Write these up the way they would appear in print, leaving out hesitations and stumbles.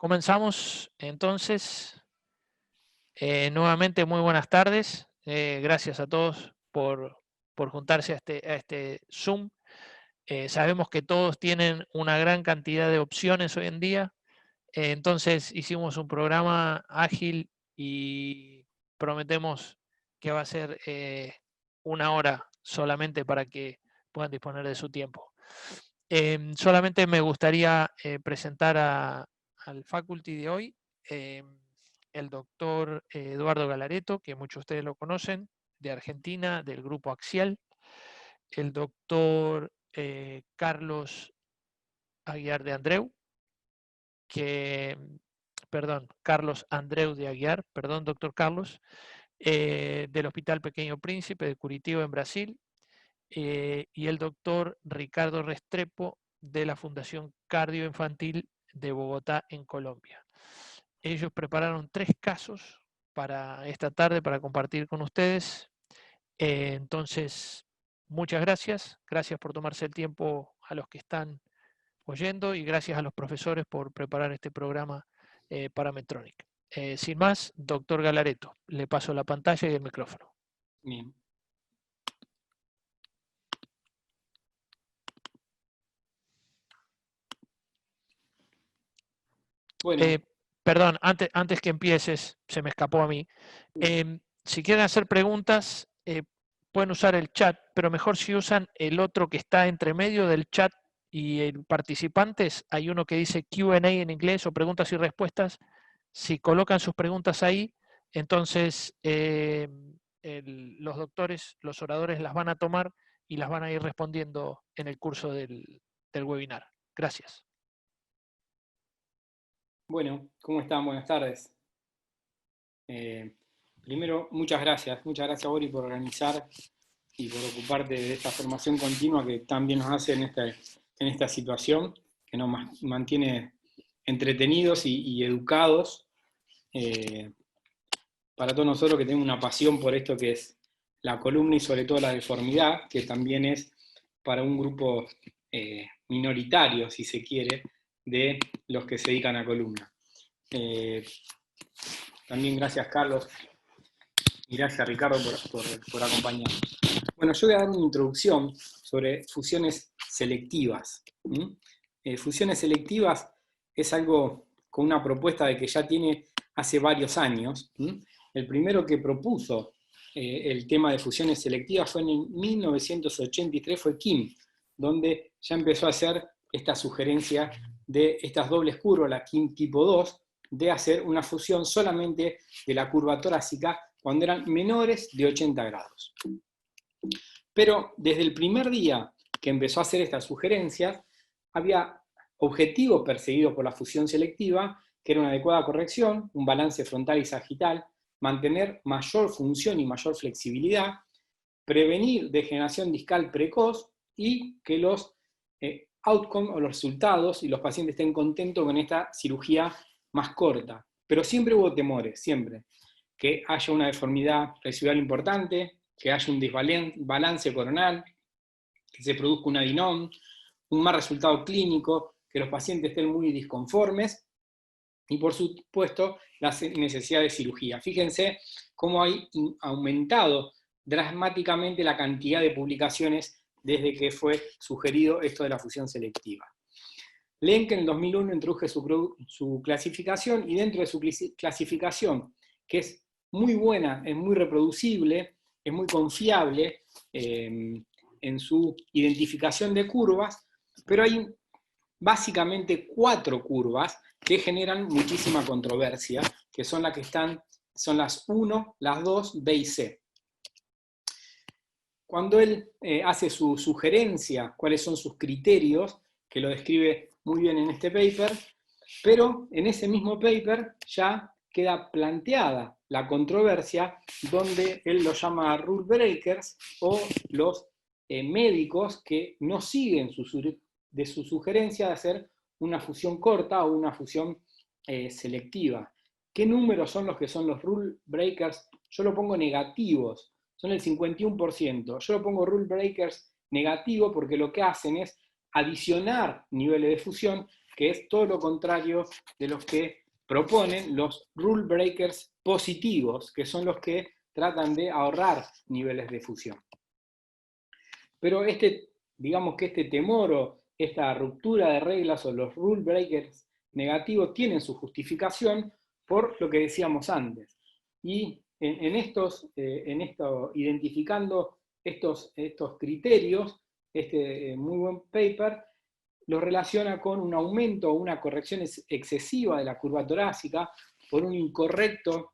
Comenzamos entonces. Nuevamente muy buenas tardes. Gracias a todos por juntarse a este Zoom. Sabemos que todos tienen una gran cantidad de opciones hoy en día. Entonces hicimos un programa ágil y prometemos que va a ser 1 hora solamente para que puedan disponer de su tiempo. Solamente me gustaría presentar al faculty de hoy, el doctor Eduardo Galareto, que muchos de ustedes lo conocen, de Argentina, del grupo Axial, el doctor Carlos Aguiar de Andreu, Carlos Andreu de Aguiar, perdón, doctor Carlos, del Hospital Pequeño Príncipe de Curitiba en Brasil, y el doctor Ricardo Restrepo de la Fundación Cardioinfantil de Bogotá en Colombia. Ellos prepararon 3 casos para esta tarde para compartir con ustedes. Entonces, muchas gracias. Gracias por tomarse el tiempo a los que están oyendo y gracias a los profesores por preparar este programa para Medtronic. Sin más, doctor Galareto, le paso la pantalla y el micrófono. Bien. Bueno. Perdón, antes que empieces, se me escapó a mí. Si quieren hacer preguntas, pueden usar el chat, pero mejor si usan el otro que está entre medio del chat y el participantes. Hay uno que dice Q&A en inglés o preguntas y respuestas. Si colocan sus preguntas ahí, entonces los doctores, los oradores las van a tomar y las van a ir respondiendo en el curso del webinar. Gracias. Bueno, ¿cómo están? Buenas tardes. Primero, muchas gracias Bori por organizar y por ocuparte de esta formación continua que también nos hace en esta situación, que nos mantiene entretenidos y educados, para todos nosotros que tenemos una pasión por esto que es la columna y sobre todo la deformidad, que también es para un grupo minoritario, si se quiere, de los que se dedican a columna. También gracias, Carlos, y gracias, Ricardo, por acompañarnos. Bueno, yo voy a dar una introducción sobre fusiones selectivas. Fusiones selectivas es algo con una propuesta de que ya tiene hace varios años. El primero que propuso el tema de fusiones selectivas fue en 1983, fue Kim, donde ya empezó a hacer esta sugerencia de estas dobles curvas, la Kim tipo 2, de hacer una fusión solamente de la curva torácica cuando eran menores de 80 grados. Pero desde el primer día que empezó a hacer estas sugerencias, había objetivos perseguidos por la fusión selectiva, que era una adecuada corrección, un balance frontal y sagital, mantener mayor función y mayor flexibilidad, prevenir degeneración discal precoz y que los outcomes o los resultados y los pacientes estén contentos con esta cirugía más corta. Pero siempre hubo temores, siempre. Que haya una deformidad residual importante, que haya un desbalance coronal, que se produzca un adenoma, un mal resultado clínico, que los pacientes estén muy disconformes y, por supuesto, la necesidad de cirugía. Fíjense cómo ha aumentado dramáticamente la cantidad de publicaciones desde que fue sugerido esto de la fusión selectiva. Lenk en el 2001 introduje su clasificación y dentro de su clasificación, que es muy buena, es muy reproducible, es muy confiable en su identificación de curvas, pero hay básicamente 4 curvas que generan muchísima controversia, que son las que son las 1, las 2, B y C. Cuando él hace su sugerencia, cuáles son sus criterios, que lo describe muy bien en este paper, pero en ese mismo paper ya queda planteada la controversia donde él lo llama rule breakers o los médicos que no siguen de su sugerencia de hacer una fusión corta o una fusión selectiva. ¿Qué números son los que son los rule breakers? Yo lo pongo negativos, son el 51%. Yo lo pongo rule breakers negativo porque lo que hacen es adicionar niveles de fusión que es todo lo contrario de los que proponen los rule breakers positivos, que son los que tratan de ahorrar niveles de fusión. Pero digamos que este temor o esta ruptura de reglas o los rule breakers negativos tienen su justificación por lo que decíamos antes. Y identificando estos criterios, muy buen paper los relaciona con un aumento o una corrección excesiva de la curva torácica por un incorrecto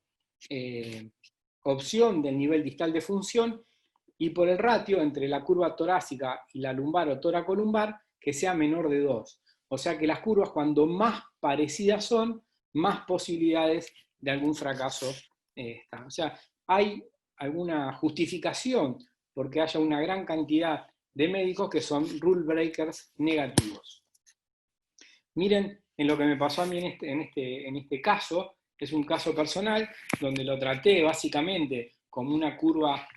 opción del nivel distal de función y por el ratio entre la curva torácica y la lumbar o toracolumbar que sea menor de 2. O sea que las curvas, cuando más parecidas son, más posibilidades de algún fracaso están. O sea, hay alguna justificación porque haya una gran cantidad de médicos que son rule breakers negativos. Miren en lo que me pasó a mí en este caso, que es un caso personal, donde lo traté básicamente como una curva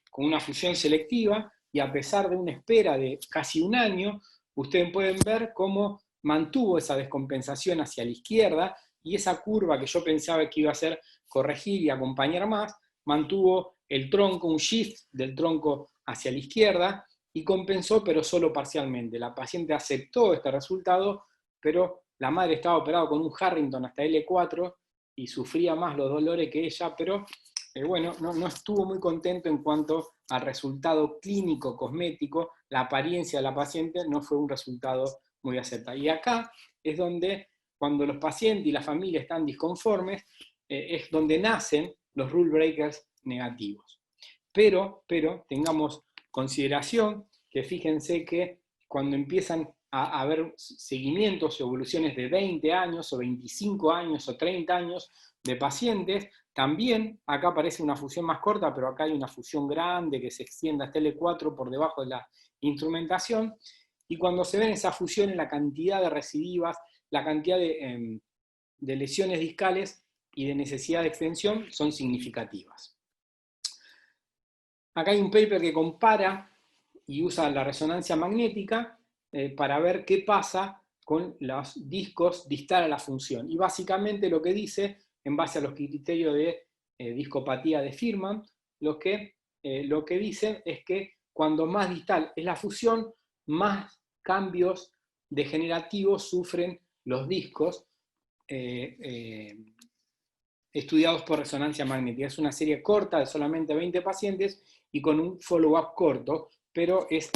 con una fusión selectiva, y a pesar de una espera de casi un año, ustedes pueden ver cómo mantuvo esa descompensación hacia la izquierda, y esa curva que yo pensaba que iba a ser corregir y acompañar más, mantuvo el tronco, un shift del tronco hacia la izquierda, y compensó, pero solo parcialmente. La paciente aceptó este resultado, pero la madre estaba operada con un Harrington hasta L4 y sufría más los dolores que ella, pero bueno, no estuvo muy contento en cuanto al resultado clínico, cosmético. La apariencia de la paciente no fue un resultado muy aceptado. Y acá es donde, cuando los pacientes y la familia están disconformes, es donde nacen los rule breakers negativos. Pero tengamos consideración que fíjense que cuando empiezan a haber seguimientos o evoluciones de 20 años o 25 años o 30 años de pacientes, también acá aparece una fusión más corta, pero acá hay una fusión grande que se extiende hasta L4 por debajo de la instrumentación, y cuando se ven esas fusiones, la cantidad de recidivas, la cantidad de lesiones discales y de necesidad de extensión son significativas. Acá hay un paper que compara y usa la resonancia magnética para ver qué pasa con los discos distal a la función. Y básicamente lo que dice, en base a los criterios de discopatía de Firman, lo que dice es que cuando más distal es la fusión, más cambios degenerativos sufren los discos estudiados por resonancia magnética. Es una serie corta de solamente 20 pacientes y con un follow-up corto, pero es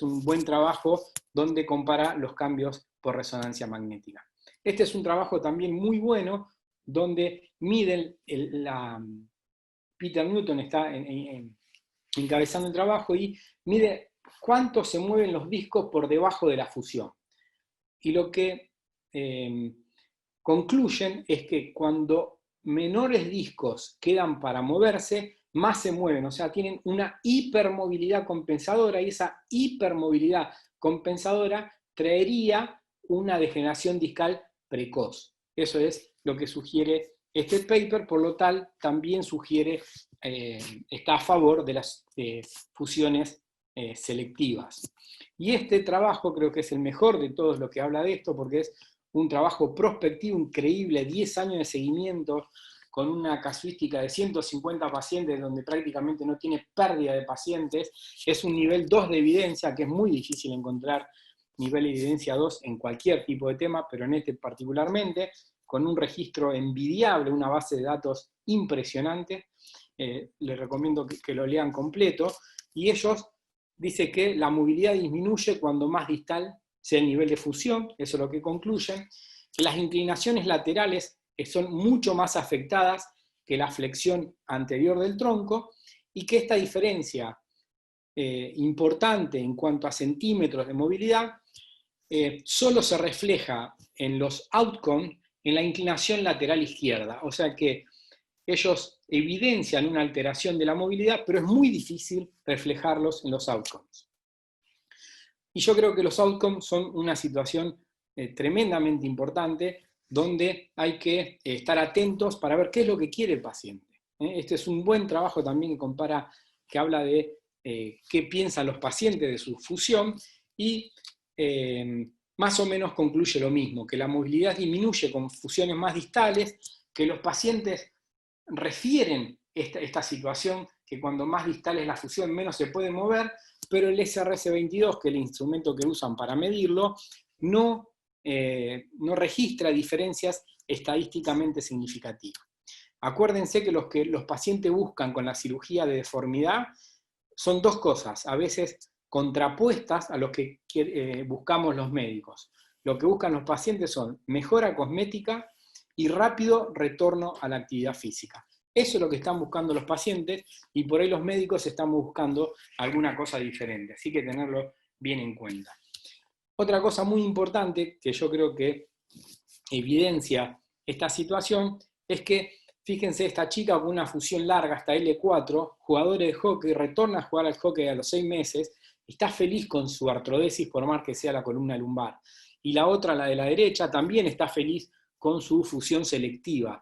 un buen trabajo donde compara los cambios por resonancia magnética. Este es un trabajo también muy bueno, donde miden, Peter Newton está encabezando el trabajo y mide cuánto se mueven los discos por debajo de la fusión. Y lo que concluyen es que cuando menores discos quedan para moverse, más se mueven, o sea, tienen una hipermovilidad compensadora, y esa hipermovilidad compensadora traería una degeneración discal precoz. Eso es lo que sugiere este paper, por lo tal también sugiere, está a favor de las fusiones selectivas. Y este trabajo creo que es el mejor de todos los que habla de esto, porque es un trabajo prospectivo increíble, 10 años de seguimiento, con una casuística de 150 pacientes, donde prácticamente no tiene pérdida de pacientes. Es un nivel 2 de evidencia, que es muy difícil encontrar nivel de evidencia 2 en cualquier tipo de tema, pero en este particularmente, con un registro envidiable, una base de datos impresionante. Les recomiendo que lo lean completo. Y ellos dicen que la movilidad disminuye cuando más distal sea el nivel de fusión, eso es lo que concluyen, que las inclinaciones laterales son mucho más afectadas que la flexión anterior del tronco, y que esta diferencia importante en cuanto a centímetros de movilidad solo se refleja en los outcomes en la inclinación lateral izquierda, o sea que ellos evidencian una alteración de la movilidad, pero es muy difícil reflejarlos en los outcomes. Y yo creo que los outcomes son una situación tremendamente importante, donde hay que estar atentos para ver qué es lo que quiere el paciente. Este es un buen trabajo también que habla de qué piensan los pacientes de su fusión, y más o menos concluye lo mismo, que la movilidad disminuye con fusiones más distales, que los pacientes refieren esta situación, que cuando más distal es la fusión menos se puede mover, pero el SRS-22, que es el instrumento que usan para medirlo, no registra diferencias estadísticamente significativas. Acuérdense que los pacientes buscan con la cirugía de deformidad son dos cosas, a veces contrapuestas a lo que buscamos los médicos. Lo que buscan los pacientes son mejora cosmética y rápido retorno a la actividad física. Eso es lo que están buscando los pacientes y por ahí los médicos estamos buscando alguna cosa diferente, así que tenerlo bien en cuenta. Otra cosa muy importante que yo creo que evidencia esta situación es que, fíjense, esta chica con una fusión larga hasta L4, jugadores de hockey, retorna a jugar al hockey a los 6 meses, está feliz con su artrodesis por más que sea la columna lumbar. Y la otra, la de la derecha, también está feliz con su fusión selectiva.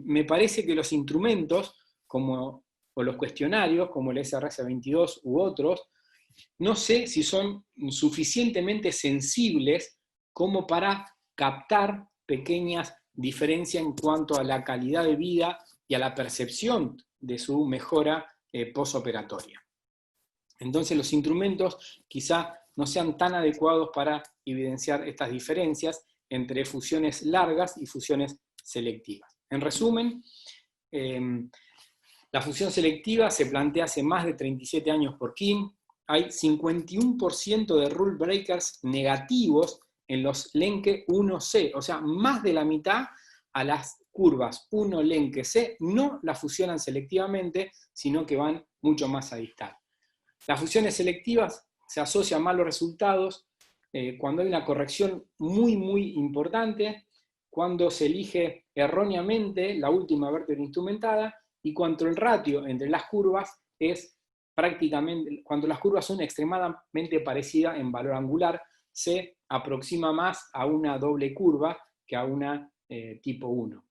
Me parece que los instrumentos, o los cuestionarios, como el SRS-22 u otros, no sé si son suficientemente sensibles como para captar pequeñas diferencias en cuanto a la calidad de vida y a la percepción de su mejora postoperatoria. Entonces los instrumentos quizá no sean tan adecuados para evidenciar estas diferencias entre fusiones largas y fusiones selectivas. En resumen, la fusión selectiva se plantea hace más de 37 años por Kim. Hay 51% de rule breakers negativos en los Lenke 1C, o sea, más de la mitad a las curvas 1 Lenke C no la fusionan selectivamente, sino que van mucho más a distal. Las fusiones selectivas se asocian a malos resultados cuando hay una corrección muy, muy importante, cuando se elige erróneamente la última vértebra instrumentada y cuando el ratio entre las curvas es prácticamente, cuando las curvas son extremadamente parecidas en valor angular, se aproxima más a una doble curva que a una tipo 1.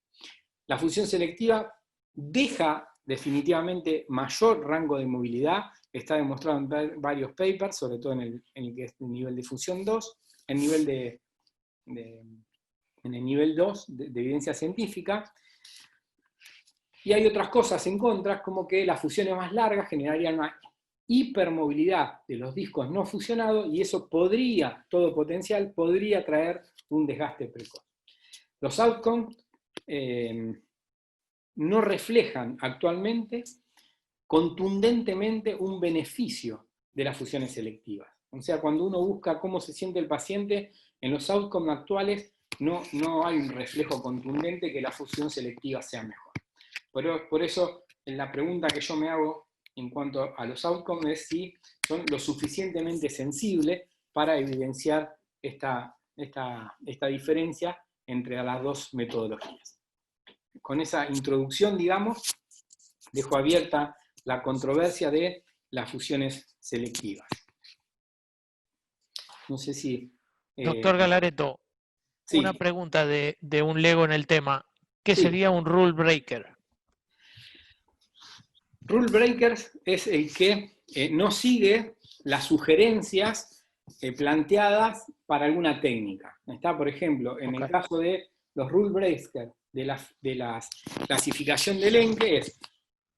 La fusión selectiva deja definitivamente mayor rango de movilidad, está demostrado en varios papers, sobre todo en el que es el nivel de fusión 2, en el nivel 2 de evidencia científica. Y hay otras cosas en contra, como que las fusiones más largas generarían una hipermovilidad de los discos no fusionados y eso podría, todo potencial, podría traer un desgaste precoz. Los outcomes no reflejan actualmente contundentemente un beneficio de las fusiones selectivas. O sea, cuando uno busca cómo se siente el paciente, en los outcomes actuales no hay un reflejo contundente que la fusión selectiva sea mejor. Por eso, la pregunta que yo me hago en cuanto a los outcomes es si son lo suficientemente sensibles para evidenciar esta diferencia entre las dos metodologías. Con esa introducción, digamos, dejo abierta la controversia de las fusiones selectivas. No sé si... Doctor Galaretto, sí. Una pregunta de un lego en el tema. ¿Qué Sí. sería un rule breaker? Rule breaker es el que no sigue las sugerencias planteadas para alguna técnica. ¿Está? Por ejemplo, en el caso de los rule breakers de la clasificación de Lenke, es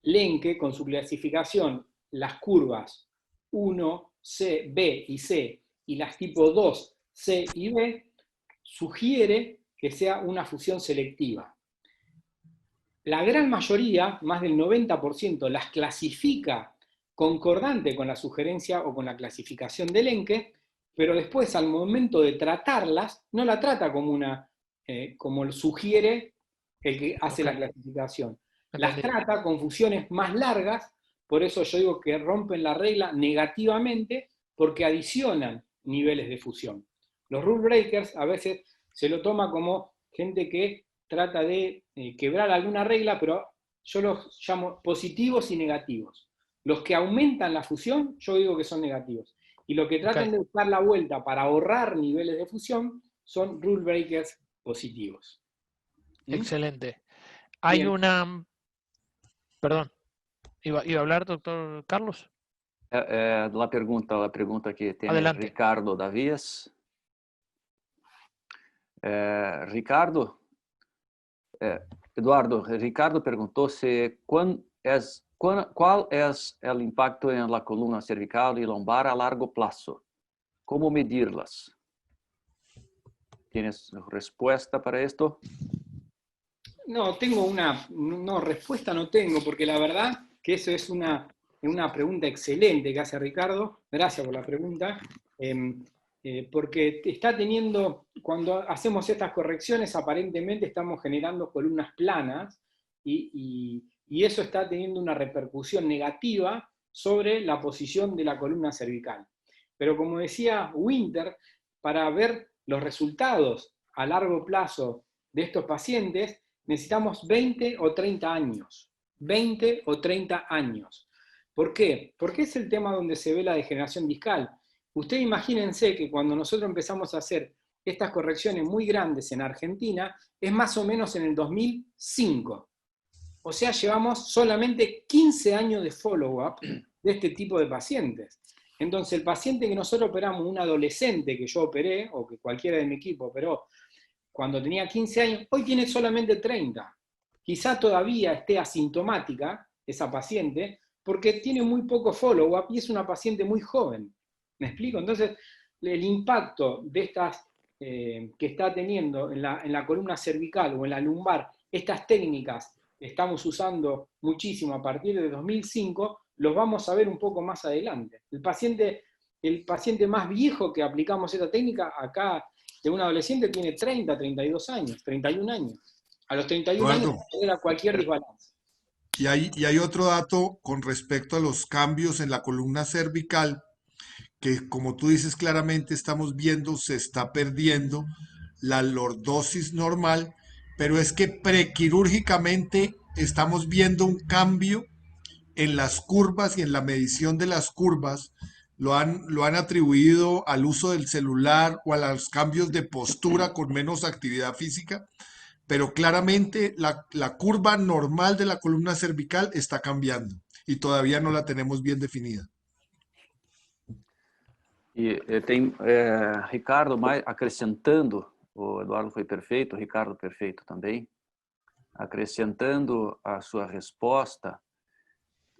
Lenke con su clasificación, las curvas 1, C, B y C, y las tipo 2, C y B, sugiere que sea una fusión selectiva. La gran mayoría, más del 90%, las clasifica concordante con la sugerencia o con la clasificación de Lenke, pero después al momento de tratarlas, no la trata como como sugiere el que hace la clasificación. Las trata con fusiones más largas, por eso yo digo que rompen la regla negativamente, porque adicionan niveles de fusión. Los rule breakers a veces se lo toma como gente que trata de quebrar alguna regla, pero yo los llamo positivos y negativos. Los que aumentan la fusión, yo digo que son negativos. Y los que tratan de buscar la vuelta para ahorrar niveles de fusión son rule breakers positivos. Excelente. Hay Bien. una... Perdón. ¿Iba a hablar, doctor Carlos? La pregunta que tiene Adelante. Ricardo Davías. Ricardo, Eduardo, Ricardo perguntou se qual é o impacto em la coluna cervical e lombar a largo plazo. Como medirlas? ¿Tienes respuesta para esto? No, respuesta no tengo, porque la verdad que eso es una pregunta excelente que hace Ricardo. Gracias por la pregunta. Porque está teniendo, cuando hacemos estas correcciones, aparentemente estamos generando columnas planas y eso está teniendo una repercusión negativa sobre la posición de la columna cervical. Pero como decía Winter, para ver los resultados a largo plazo de estos pacientes, necesitamos 20 o 30 años. 20 o 30 años. ¿Por qué? Porque es el tema donde se ve la degeneración discal. Ustedes imagínense que cuando nosotros empezamos a hacer estas correcciones muy grandes en Argentina, es más o menos en el 2005. O sea, llevamos solamente 15 años de follow-up de este tipo de pacientes. Entonces, el paciente que nosotros operamos, un adolescente que yo operé, o que cualquiera de mi equipo operó cuando tenía 15 años, hoy tiene solamente 30. Quizá todavía esté asintomática esa paciente, porque tiene muy poco follow-up y es una paciente muy joven. ¿Me explico? Entonces, el impacto de estas que está teniendo en la columna cervical o en la lumbar, estas técnicas que estamos usando muchísimo a partir de 2005, los vamos a ver un poco más adelante. El paciente más viejo que aplicamos esta técnica acá, de un adolescente, tiene 30, 32 años, 31 años. A los 31 Eduardo, años era cualquier desbalance. y hay otro dato con respecto a los cambios en la columna cervical, que como tú dices claramente estamos viendo se está perdiendo la lordosis normal, pero es que prequirúrgicamente estamos viendo un cambio en las curvas y en la medición de las curvas. Lo han atribuido al uso del celular o a los cambios de postura con menos actividad física, pero claramente la curva normal de la columna cervical está cambiando y todavía no la tenemos bien definida. E tem Ricardo, acrescentando, o Eduardo foi perfeito, o Ricardo perfeito também, acrescentando a sua resposta,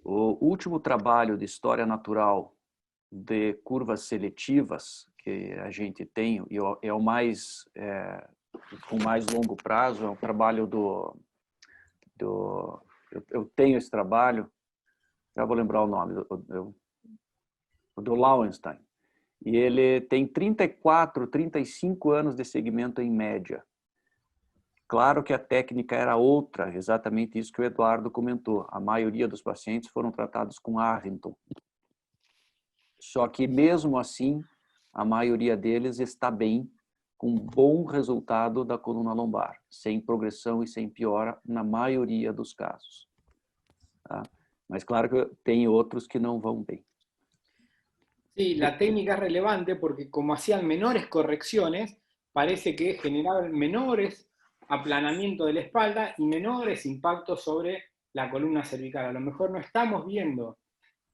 o último trabalho de história natural de curvas seletivas que a gente tem, e é o mais, com mais longo prazo, é um trabalho eu tenho esse trabalho, já vou lembrar o nome, do Lauenstein. E ele tem 34, 35 anos de segmento em média. Claro que a técnica era outra, exatamente isso que o Eduardo comentou. A maioria dos pacientes foram tratados com Arrington. Só que mesmo assim, a maioria deles está bem, com bom resultado da coluna lombar, sem progressão e sem piora na maioria dos casos. Tá? Mas claro que tem outros que não vão bem. Sí, la técnica es relevante porque como hacían menores correcciones, parece que generaban menores aplanamiento de la espalda y menores impactos sobre la columna cervical. A lo mejor no estamos viendo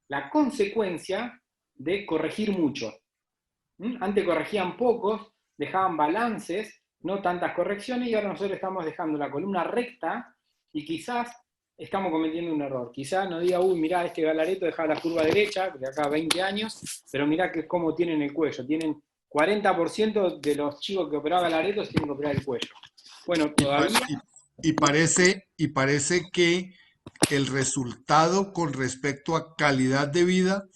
la consecuencia de corregir mucho. Antes corregían pocos, dejaban balances, no tantas correcciones, y ahora nosotros estamos dejando la columna recta y quizás estamos cometiendo un error. Quizás no diga, uy, mirá, este Galareto deja la curva derecha, de acá a 20 años, pero mirá que cómo tienen el cuello. Tienen 40% de los chicos que operaban Galaretos tienen que operar el cuello. Bueno, todavía... Y parece que el resultado con respecto a calidad de vida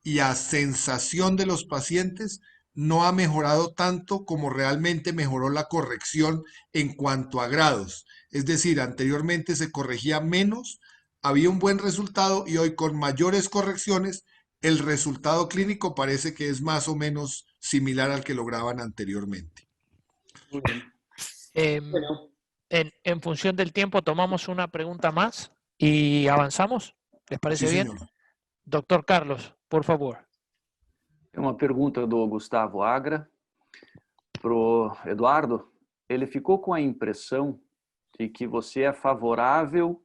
y a sensación de los pacientes no ha mejorado tanto como realmente mejoró la corrección en cuanto a grados. Es decir, anteriormente se corregía menos, había un buen resultado y hoy con mayores correcciones el resultado clínico parece que es más o menos similar al que lograban anteriormente. Muy bien. Bueno. En función del tiempo tomamos una pregunta más y avanzamos. ¿Les parece bien? Señor. Doctor Carlos, por favor. Tem uma pergunta do Gustavo Agra pro Eduardo. Ele ficou com a impressão de que você é favorável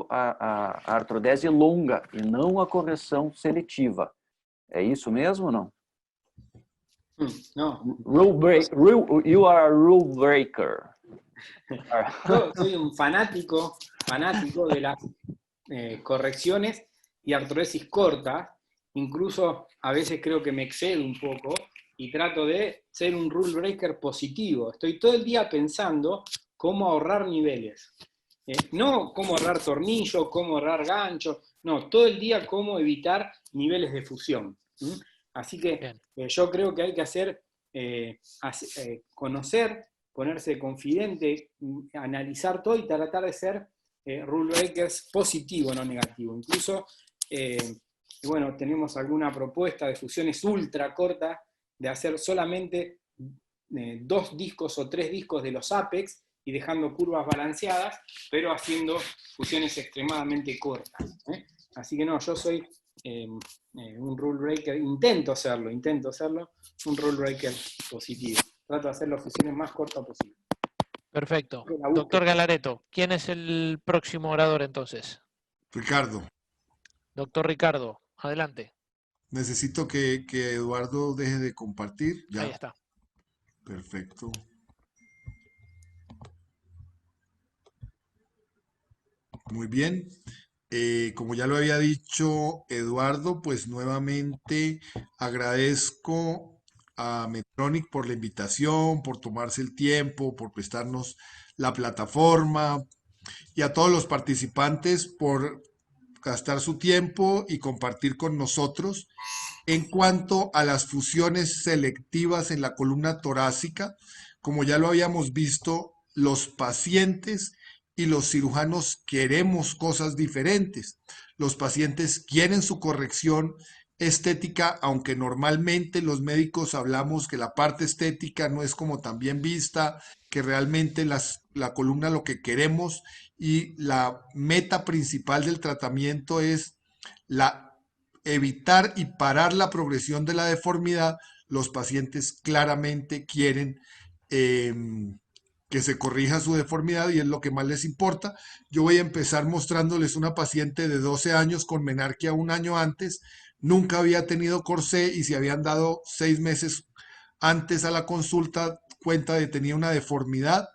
à artrodese longa e não à correção seletiva. É isso mesmo ou não? No, You are a rule breaker. yo soy un fanático de las correcciones y artrodesis corta. Incluso a veces creo que me excedo un poco y trato de ser un rule breaker positivo. Estoy todo el día pensando cómo ahorrar niveles. No cómo ahorrar tornillo, cómo ahorrar gancho, no, todo el día cómo evitar niveles de fusión. Así que yo creo que hay que conocer, ponerse confidente, analizar todo y tratar de ser rule breakers positivo, no negativo. Incluso, bueno, tenemos alguna propuesta de fusiones ultra cortas, de hacer solamente 2 discos o 3 discos de los apex y dejando curvas balanceadas, pero haciendo fusiones extremadamente cortas. Así que no, yo soy un rule breaker, intento hacerlo, un rule breaker positivo. Trato de hacer las fusiones más cortas posible. Perfecto. Doctor Galaretto, ¿quién es el próximo orador entonces? Ricardo. Doctor Ricardo, adelante. Necesito que Eduardo deje de compartir. Ya. Ahí está. Perfecto. Muy bien. Como ya lo había dicho Eduardo, pues nuevamente agradezco a Medtronic por la invitación, por tomarse el tiempo, por prestarnos la plataforma y a todos los participantes por gastar su tiempo y compartir con nosotros. En cuanto a las fusiones selectivas en la columna torácica, como ya lo habíamos visto, los pacientes y los cirujanos queremos cosas diferentes. Los pacientes quieren su corrección estética, aunque normalmente los médicos hablamos que la parte estética no es como tan bien vista, que realmente la columna lo que queremos y la meta principal del tratamiento es evitar y parar la progresión de la deformidad. Los pacientes claramente quieren que se corrija su deformidad y es lo que más les importa. Yo voy a empezar mostrándoles una paciente de 12 años con menarquia un año antes. Nunca había tenido corsé y se habían dado 6 meses antes a la consulta cuenta de que tenía una deformidad.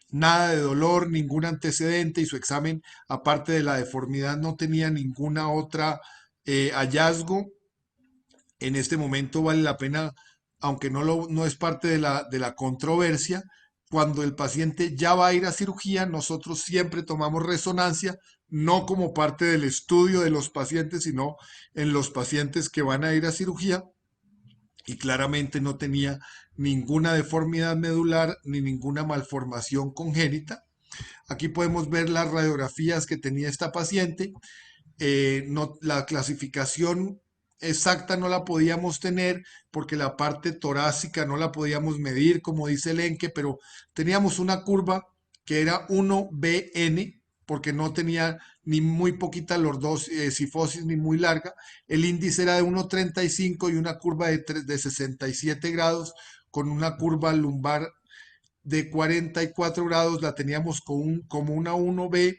Nada de dolor, ningún antecedente y su examen, aparte de la deformidad, no tenía ninguna otra hallazgo. En este momento vale la pena, aunque no es parte de la controversia, cuando el paciente ya va a ir a cirugía, nosotros siempre tomamos resonancia, no como parte del estudio de los pacientes, sino en los pacientes que van a ir a cirugía, y claramente no tenía ninguna deformidad medular ni ninguna malformación congénita. Aquí podemos ver las radiografías que tenía esta paciente. La clasificación exacta no la podíamos tener porque la parte torácica no la podíamos medir, como dice el ENQUE, pero teníamos una curva que era 1BN, porque no tenía ni muy poquita lordosifosis ni muy larga. El índice era de 1,35 y una curva de 67 grados con una curva lumbar de 44 grados, la teníamos como una 1B.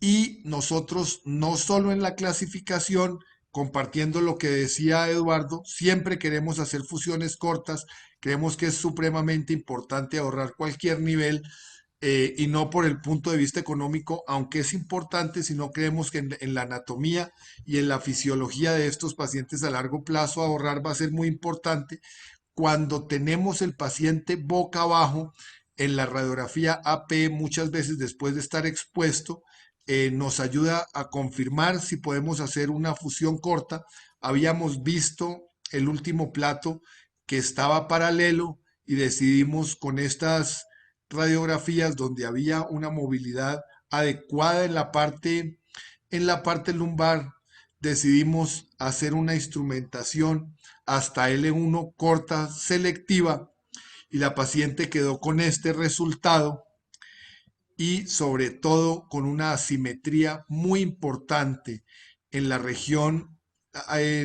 Y nosotros, no solo en la clasificación, compartiendo lo que decía Eduardo, siempre queremos hacer fusiones cortas, creemos que es supremamente importante ahorrar cualquier nivel y no por el punto de vista económico, aunque es importante, sino creemos que en la anatomía y en la fisiología de estos pacientes a largo plazo ahorrar va a ser muy importante. Cuando tenemos el paciente boca abajo en la radiografía AP, muchas veces después de estar expuesto, nos ayuda a confirmar si podemos hacer una fusión corta. Habíamos visto el último plato que estaba paralelo y decidimos con estas radiografías donde había una movilidad adecuada en la parte lumbar, decidimos hacer una instrumentación hasta L1 corta selectiva y la paciente quedó con este resultado y sobre todo con una asimetría muy importante en la región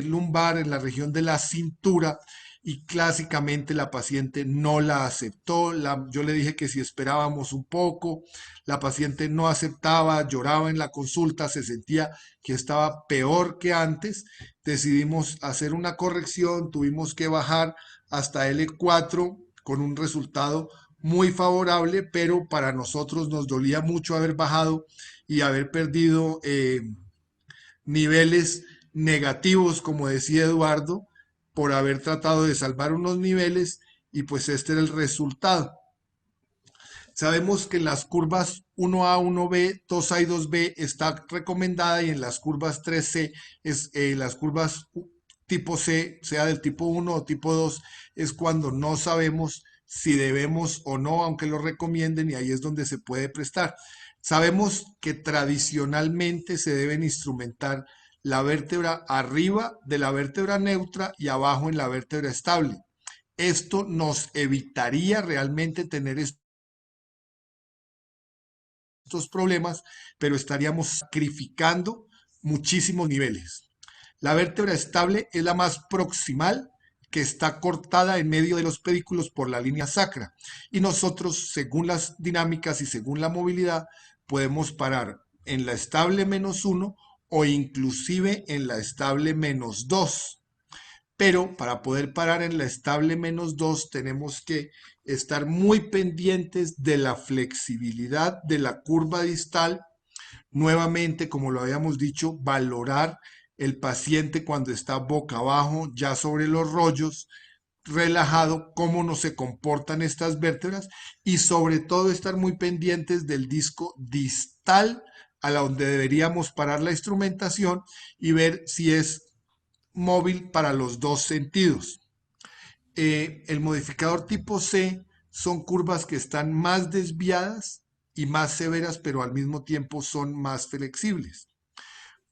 lumbar, en la región de la cintura, y clásicamente la paciente no la aceptó. Yo le dije que si esperábamos un poco, la paciente no aceptaba, lloraba en la consulta, se sentía que estaba peor que antes. Decidimos hacer una corrección, tuvimos que bajar hasta L4 con un resultado muy favorable, pero para nosotros nos dolía mucho haber bajado y haber perdido niveles negativos, como decía Eduardo, por haber tratado de salvar unos niveles y pues este era el resultado. Sabemos que en las curvas 1A, 1B, 2A y 2B está recomendada y en las curvas 3C, las curvas tipo C, sea del tipo 1 o tipo 2, es cuando no sabemos si debemos o no, aunque lo recomienden, y ahí es donde se puede prestar. Sabemos que tradicionalmente se deben instrumentar la vértebra arriba de la vértebra neutra y abajo en la vértebra estable. Esto nos evitaría realmente tener estos problemas, pero estaríamos sacrificando muchísimos niveles. La vértebra estable es la más proximal, que está cortada en medio de los pedículos por la línea sacra. Y nosotros, según las dinámicas y según la movilidad, podemos parar en la estable -1 o inclusive en la estable -2. Pero para poder parar en la estable -2 tenemos que estar muy pendientes de la flexibilidad de la curva distal. Nuevamente, como lo habíamos dicho, valorar el paciente cuando está boca abajo, ya sobre los rollos, relajado, cómo no se comportan estas vértebras y sobre todo estar muy pendientes del disco distal a la donde deberíamos parar la instrumentación y ver si es móvil para los dos sentidos. El modificador tipo C son curvas que están más desviadas y más severas, pero al mismo tiempo son más flexibles.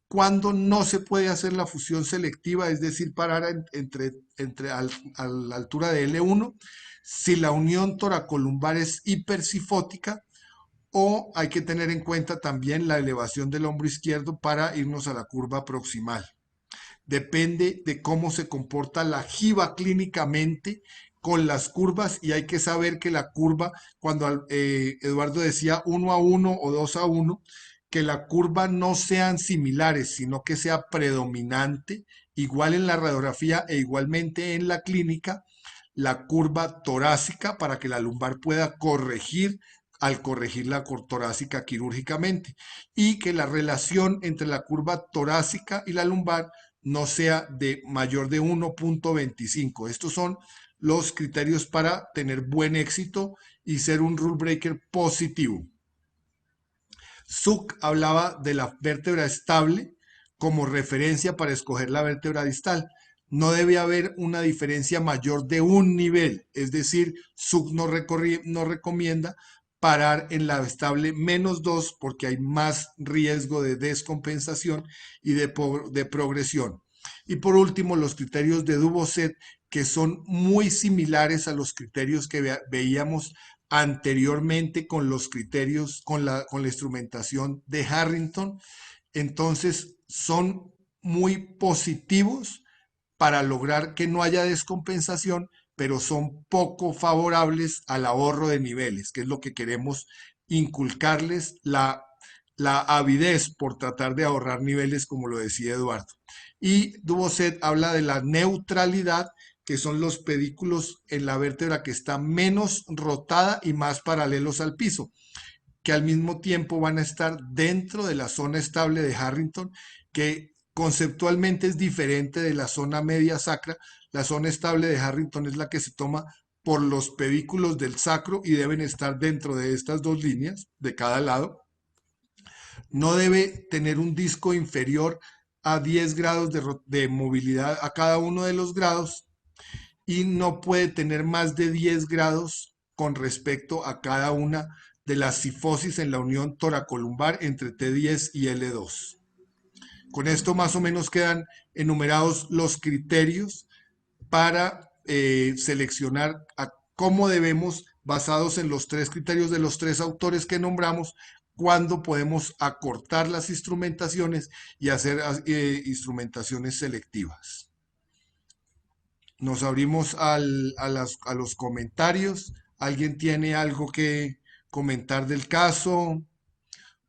Cuando no se puede hacer la fusión selectiva, es decir, parar a la altura de L1, si la unión toracolumbar es hipersifótica, o hay que tener en cuenta también la elevación del hombro izquierdo para irnos a la curva proximal. Depende de cómo se comporta la jiba clínicamente con las curvas y hay que saber que la curva, cuando Eduardo decía 1-1 o 2-1, que la curva no sean similares, sino que sea predominante, igual en la radiografía e igualmente en la clínica, la curva torácica para que la lumbar pueda corregir al corregir la torácica quirúrgicamente y que la relación entre la curva torácica y la lumbar no sea de mayor de 1.25. Estos son los criterios para tener buen éxito y ser un rule breaker positivo. Zook hablaba de la vértebra estable como referencia para escoger la vértebra distal. No debe haber una diferencia mayor de un nivel, es decir, Zook no recomienda parar en la estable -2 porque hay más riesgo de descompensación y de progresión. Y por último, los criterios de Dubocet, que son muy similares a los criterios que veíamos anteriormente con los criterios, con la instrumentación de Harrington. Entonces, son muy positivos para lograr que no haya descompensación, pero son poco favorables al ahorro de niveles, que es lo que queremos inculcarles, la avidez por tratar de ahorrar niveles, como lo decía Eduardo. Y Dubocet habla de la neutralidad, que son los pedículos en la vértebra que está menos rotada y más paralelos al piso, que al mismo tiempo van a estar dentro de la zona estable de Harrington, que conceptualmente es diferente de la zona media sacra. La zona estable de Harrington es la que se toma por los pedículos del sacro y deben estar dentro de estas dos líneas de cada lado. No debe tener un disco inferior a 10 grados de movilidad a cada uno de los grados y no puede tener más de 10 grados con respecto a cada una de las cifosis en la unión toracolumbar entre T10 y L2. Con esto más o menos quedan enumerados los criterios para seleccionar a cómo debemos, basados en los tres criterios de los tres autores que nombramos, cuándo podemos acortar las instrumentaciones y hacer instrumentaciones selectivas. Nos abrimos a los comentarios. ¿Alguien tiene algo que comentar del caso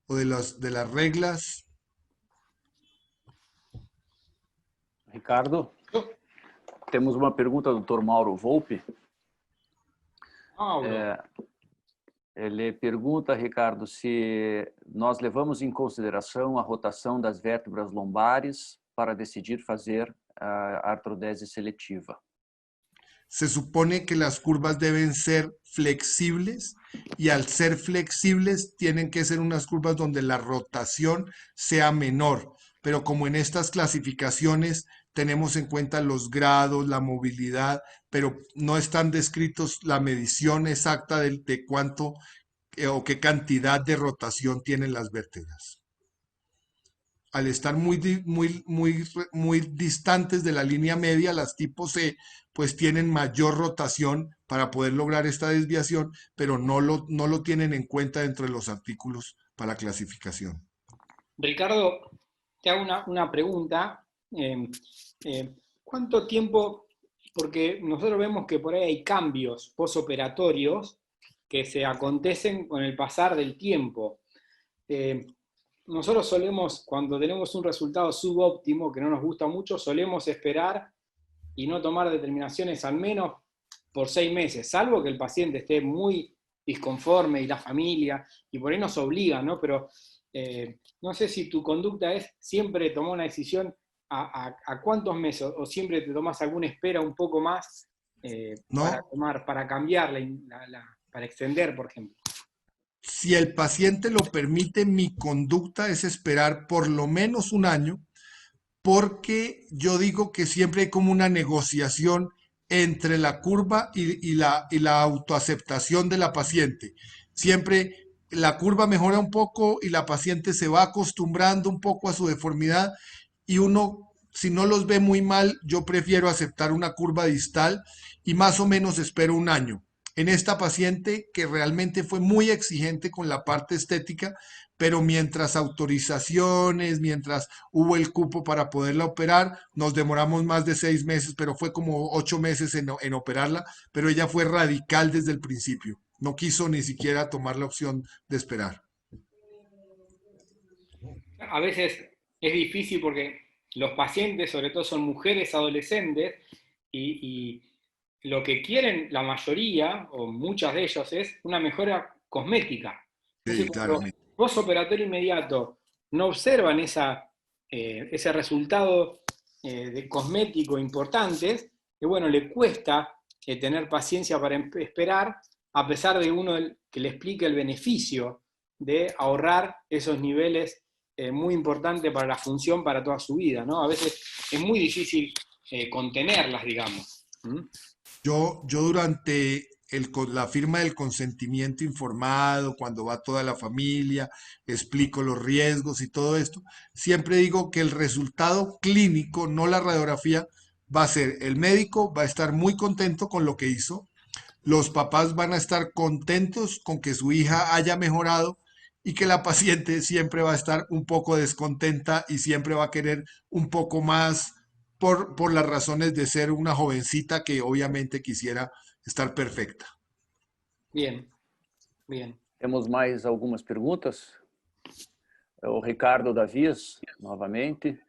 o de las reglas? Ricardo. Temos uma pergunta do Dr. Mauro Volpe. Mauro. Ele pergunta, Ricardo, se nós levamos em consideração a rotação das vértebras lombares para decidir fazer a artrodese seletiva. Se supone que las curvas deben ser flexibles y al ser flexibles tienen que ser unas curvas donde la rotación sea menor. Pero como en estas clasificaciones tenemos en cuenta los grados, la movilidad, pero no están descritos la medición exacta de cuánto o qué cantidad de rotación tienen las vértebras. Al estar muy distantes de la línea media, las tipo C, pues tienen mayor rotación para poder lograr esta desviación, pero no lo tienen en cuenta dentro de los artículos para la clasificación. Ricardo, te hago una pregunta. ¿Cuánto tiempo? Porque nosotros vemos que por ahí hay cambios posoperatorios que se acontecen con el pasar del tiempo. Nosotros solemos, cuando tenemos un resultado subóptimo que no nos gusta mucho, solemos esperar y no tomar determinaciones al menos por 6 meses, salvo que el paciente esté muy disconforme y la familia, y por ahí nos obliga, ¿no? Pero no sé si tu conducta es siempre tomar una decisión a cuántos meses, o siempre te tomas alguna espera un poco más No. para cambiar, para extender, por ejemplo. Si el paciente lo permite, mi conducta es esperar por lo menos un año, porque yo digo que siempre hay como una negociación entre la curva y la autoaceptación de la paciente. Siempre la curva mejora un poco y la paciente se va acostumbrando un poco a su deformidad, y uno, si no los ve muy mal, yo prefiero aceptar una curva distal y más o menos espero un año. En esta paciente que realmente fue muy exigente con la parte estética, pero mientras autorizaciones, mientras hubo el cupo para poderla operar, nos demoramos más de 6 meses, pero fue como 8 meses en operarla, pero ella fue radical desde el principio. No quiso ni siquiera tomar la opción de esperar. A veces es difícil porque los pacientes, sobre todo, son mujeres adolescentes y lo que quieren la mayoría, o muchas de ellos, es una mejora cosmética. Sí, claro. Postoperatorio inmediato no observan ese resultado de cosmético importante, que bueno, le cuesta tener paciencia para esperar, a pesar de uno que le explique el beneficio de ahorrar esos niveles muy importantes para la función para toda su vida, ¿no? A veces es muy difícil contenerlas, digamos. Yo durante la firma del consentimiento informado, cuando va toda la familia, explico los riesgos y todo esto, siempre digo que el resultado clínico, no la radiografía, va a ser, el médico va a estar muy contento con lo que hizo, los papás van a estar contentos con que su hija haya mejorado, y que la paciente siempre va a estar un poco descontenta y siempre va a querer un poco más por las razones de ser una jovencita que obviamente quisiera estar perfecta. Bien, bien. Temos mais algumas perguntas. O Ricardo Davies, novamente.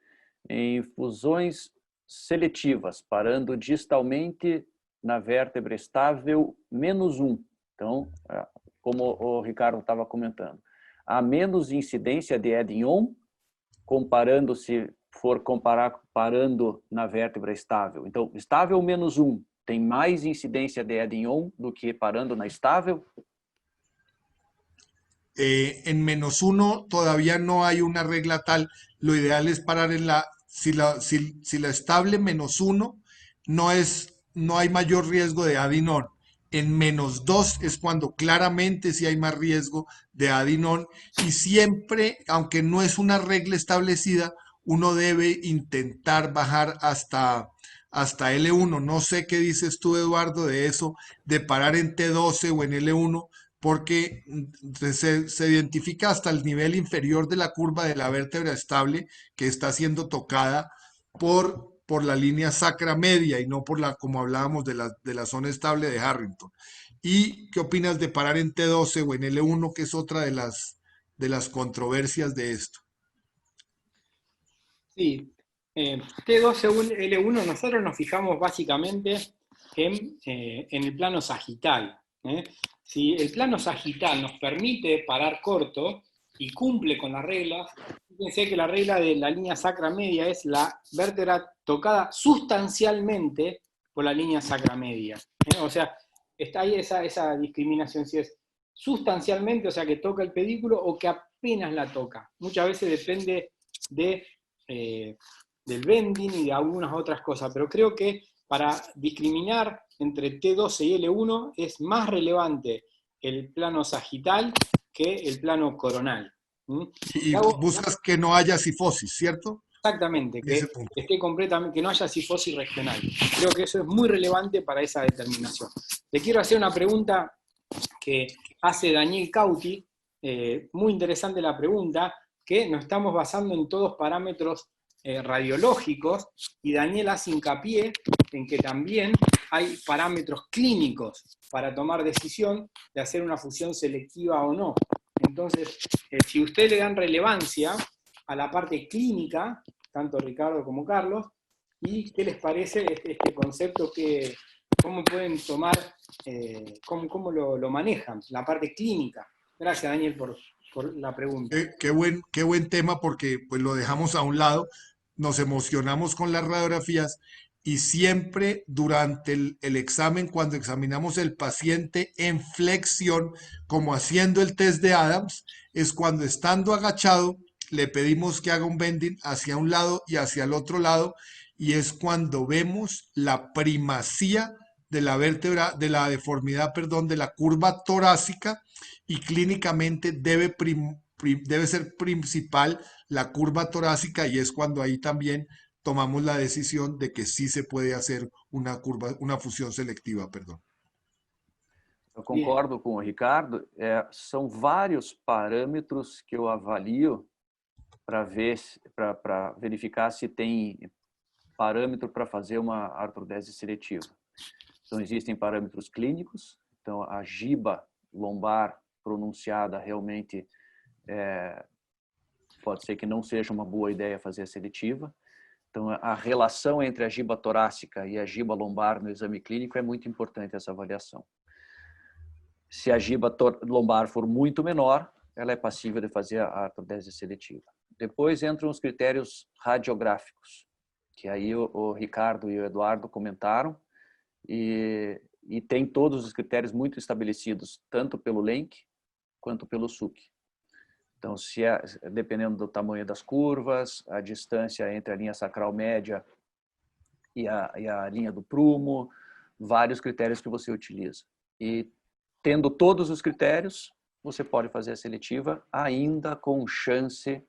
Em fusões seletivas, parando distalmente na vértebra estável -1. Então, como o Ricardo estava comentando, há menos incidência de add-on, comparando, se for comparando na vértebra estável. Então, estável -1 tem mais incidência de add-on do que parando na estável? En -1 todavía no hay una regla tal. Lo ideal es parar en si la estable -1 no hay mayor riesgo de add-on. En -2 es cuando claramente sí hay más riesgo de add-on, y siempre, aunque no es una regla establecida, uno debe intentar bajar hasta L1. No sé qué dices tú, Eduardo, de eso, de parar en T12 o en L1, porque se identifica hasta el nivel inferior de la curva de la vértebra estable que está siendo tocada por la línea sacra media y no como hablábamos de la zona estable de Harrington. ¿Y qué opinas de parar en T12 o en L1, que es otra de las controversias de esto? Sí, T2 según L1, nosotros nos fijamos básicamente en el plano sagital. Si el plano sagital nos permite parar corto y cumple con las reglas, fíjense que la regla de la línea sacra media es la vértebra tocada sustancialmente por la línea sacra media. O sea, está ahí esa discriminación, si es sustancialmente, o sea, que toca el pedículo, o que apenas la toca. Muchas veces depende del bending y de algunas otras cosas, pero creo que para discriminar entre T12 y L1 es más relevante el plano sagital que el plano coronal. Y buscas que no haya cifosis, ¿cierto? Exactamente, que esté completamente, que no haya cifosis regional. Creo que eso es muy relevante para esa determinación. Le quiero hacer una pregunta que hace Daniel Cauti, muy interesante la pregunta, que nos estamos basando en todos parámetros radiológicos, y Daniel hace hincapié en que también hay parámetros clínicos para tomar decisión de hacer una fusión selectiva o no. Entonces, si usted le dan relevancia a la parte clínica, tanto Ricardo como Carlos, y qué les parece este concepto, que cómo pueden tomar, cómo lo manejan, la parte clínica. Gracias, Daniel, por la pregunta. Qué buen tema, porque pues lo dejamos a un lado, nos emocionamos con las radiografías y siempre durante el examen, cuando examinamos el paciente en flexión, como haciendo el test de Adams, es cuando estando agachado le pedimos que haga un bending hacia un lado y hacia el otro lado, y es cuando vemos la primacía de la vértebra, de la deformidad, perdón, de la curva torácica, y clínicamente debe ser principal la curva torácica, y es cuando ahí también tomamos la decisión de que sí se puede hacer una fusión selectiva, perdón. Eu concordo com o Ricardo. São vários parâmetros que eu avalio para verificar se tem parâmetro para fazer uma artrodese seletiva. Então, existem parâmetros clínicos. Então, a giba lombar pronunciada realmente pode ser que não seja uma boa ideia fazer a seletiva. Então, a relação entre a giba torácica e a giba lombar no exame clínico é muito importante, essa avaliação. Se a giba lombar for muito menor, ela é passível de fazer a artrodese seletiva. Depois entram os critérios radiográficos, que aí o Ricardo e o Eduardo comentaram, e tem todos os critérios muito estabelecidos, tanto pelo LENC quanto pelo SUC. Então, dependendo do tamanho das curvas, a distância entre a linha sacral média e a linha do prumo, vários critérios que você utiliza. E tendo todos os critérios, você pode fazer a seletiva ainda com chance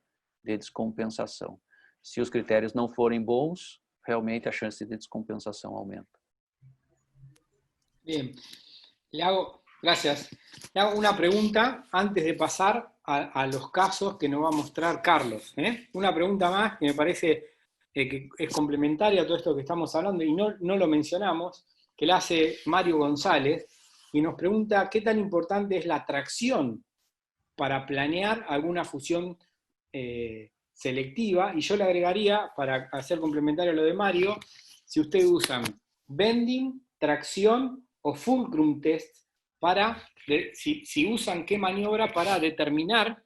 de descompensação. Se os critérios não forem bons, realmente a chance de descompensação aumenta. Bien, gracias. Le hago una pregunta antes de pasar a los casos que nos va a mostrar Carlos. Una pregunta más que me parece que es complementaria a todo esto que estamos hablando, y no lo mencionamos, que la hace Mario González, y nos pregunta qué tan importante es la tracción para planear alguna fusión selectiva, y yo le agregaría, para hacer complementario a lo de Mario, si ustedes usan bending, tracción o fulcrum test, si usan qué maniobra para determinar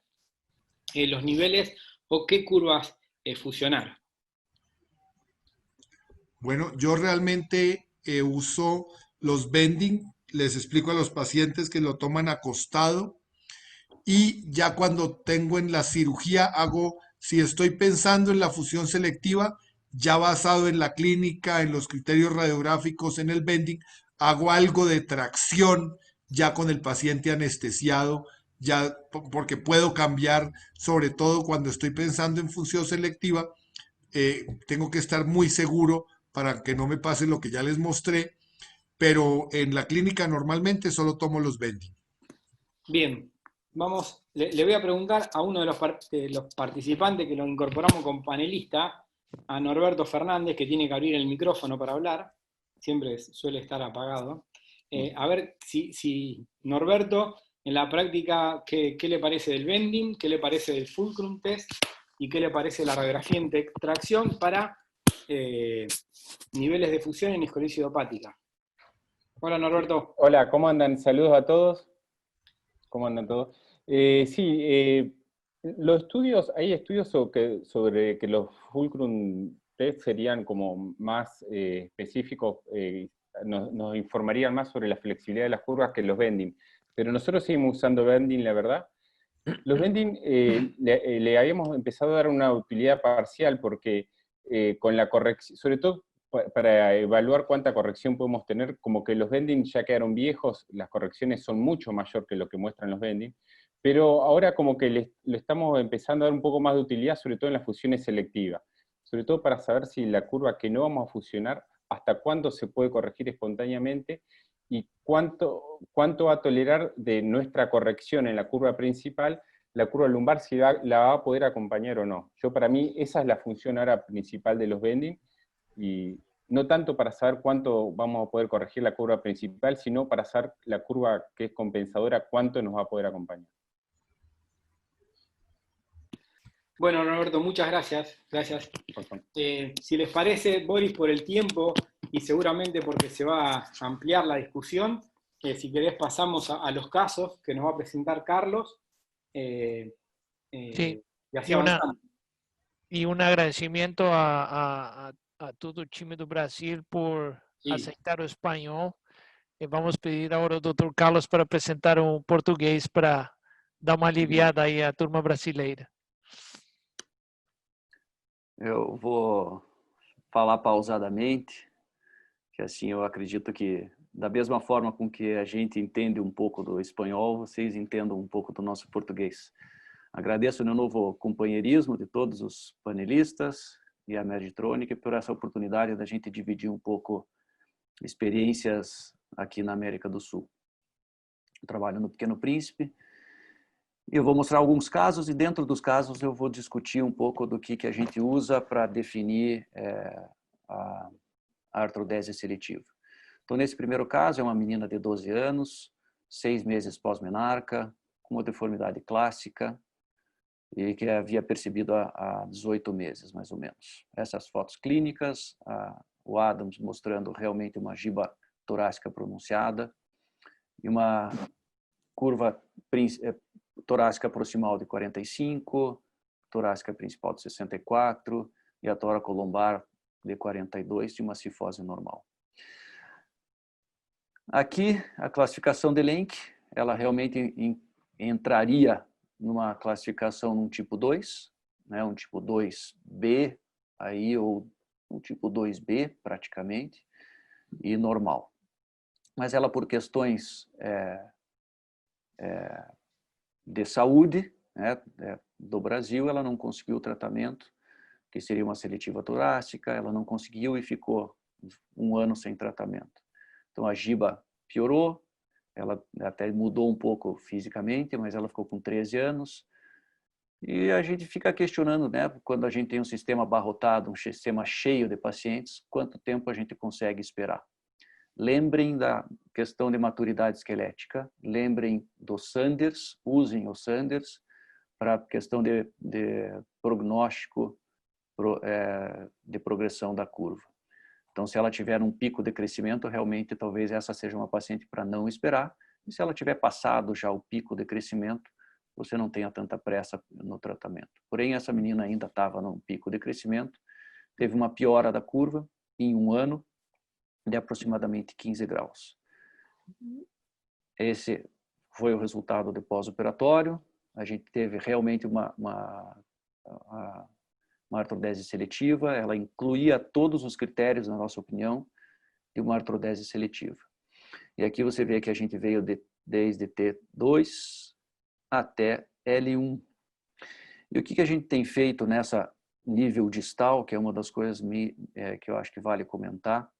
los niveles o qué curvas fusionar. Bueno, yo realmente uso los bending, les explico a los pacientes que lo toman acostado, y ya cuando tengo en la cirugía si estoy pensando en la fusión selectiva, ya basado en la clínica, en los criterios radiográficos, en el bending, hago algo de tracción ya con el paciente anestesiado, ya porque puedo cambiar, sobre todo cuando estoy pensando en fusión selectiva, tengo que estar muy seguro para que no me pase lo que ya les mostré, pero en la clínica normalmente solo tomo los bending. Bien, vamos, le voy a preguntar a uno de los participantes que lo incorporamos como panelista, a Norberto Fernández, que tiene que abrir el micrófono para hablar, siempre suele estar apagado. A ver si Norberto, en la práctica, ¿qué le parece del bending? ¿Qué le parece del fulcrum test? ¿Y qué le parece la radiografía en tracción para niveles de fusión en esclerosis idiopática. Hola Norberto. Hola, ¿cómo andan? Saludos a todos. ¿Cómo andan todos? Los estudios, hay estudios sobre que los Fulcrum test serían como más específicos, nos informarían más sobre la flexibilidad de las curvas que los bending. Pero nosotros seguimos usando bending, la verdad. Los bending le habíamos empezado a dar una utilidad parcial porque con la corrección, sobre todo para evaluar cuánta corrección podemos tener, como que los bending ya quedaron viejos, las correcciones son mucho mayor que lo que muestran los bending, pero ahora como que le estamos empezando a dar un poco más de utilidad, sobre todo en las fusiones selectivas, sobre todo para saber si la curva que no vamos a fusionar, hasta cuándo se puede corregir espontáneamente, y cuánto va a tolerar de nuestra corrección en la curva principal, la curva lumbar, si la va a poder acompañar o no. Para mí, esa es la función ahora principal de los bending, y no tanto para saber cuánto vamos a poder corregir la curva principal, sino para saber la curva que es compensadora, cuánto nos va a poder acompañar. Bueno, Norberto, muchas gracias. Gracias. Si les parece, Boris, por el tiempo y seguramente porque se va a ampliar la discusión, si querés pasamos a los casos que nos va a presentar Carlos. Sí, y así avanzamos. Y un agradecimiento a todo el time do Brasil por aceitar o espanhol. Vamos pedir agora ao Dr. Carlos para apresentar um português para dar uma aliviada aí à turma brasileira. Eu vou falar pausadamente, que assim eu acredito que, da mesma forma com que a gente entende um pouco do espanhol, vocês entendam um pouco do nosso português. Agradeço de novo o companheirismo de todos os panelistas e a Meditronic por essa oportunidade da gente dividir um pouco experiências aqui na América do Sul. Eu trabalho no Pequeno Príncipe. Eu vou mostrar alguns casos e dentro dos casos eu vou discutir um pouco do que a gente usa para definir a artrodese seletiva. Então, nesse primeiro caso, é uma menina de 12 anos, 6 meses pós-menarca, com uma deformidade clássica e que havia percebido há 18 meses, mais ou menos. Essas fotos clínicas, o Adams mostrando realmente uma giba torácica pronunciada e uma curva torácica proximal de 45, torácica principal de 64 e a toracolombar de 42 de uma cifose normal. Aqui, a classificação de Lenk, ela realmente entraria numa classificação num tipo 2, né, um tipo 2B, aí, ou um tipo 2B, praticamente, e normal. Mas ela, por questões de saúde, né, do Brasil, ela não conseguiu o tratamento, que seria uma seletiva torácica, ela não conseguiu e ficou 1 ano sem tratamento. Então a giba piorou, ela até mudou um pouco fisicamente, mas ela ficou com 13 anos, e a gente fica questionando, né, quando a gente tem um sistema abarrotado, um sistema cheio de pacientes, quanto tempo a gente consegue esperar. Lembrem da questão de maturidade esquelética, lembrem do Sanders, usem o Sanders para a questão de prognóstico de progressão da curva. Então, se ela tiver um pico de crescimento, realmente talvez essa seja uma paciente para não esperar, e se ela tiver passado já o pico de crescimento, você não tenha tanta pressa no tratamento. Porém, essa menina ainda estava num pico de crescimento, teve uma piora da curva em 1 ano, de aproximadamente 15 graus. Esse foi o resultado do pós-operatório. A gente teve realmente uma artrodese seletiva, ela incluía todos os critérios, na nossa opinião, de uma artrodese seletiva. E aqui você vê que a gente veio desde T2 até L1. E o que a gente tem feito nessa nível distal, que é uma das coisas que eu acho que vale comentar,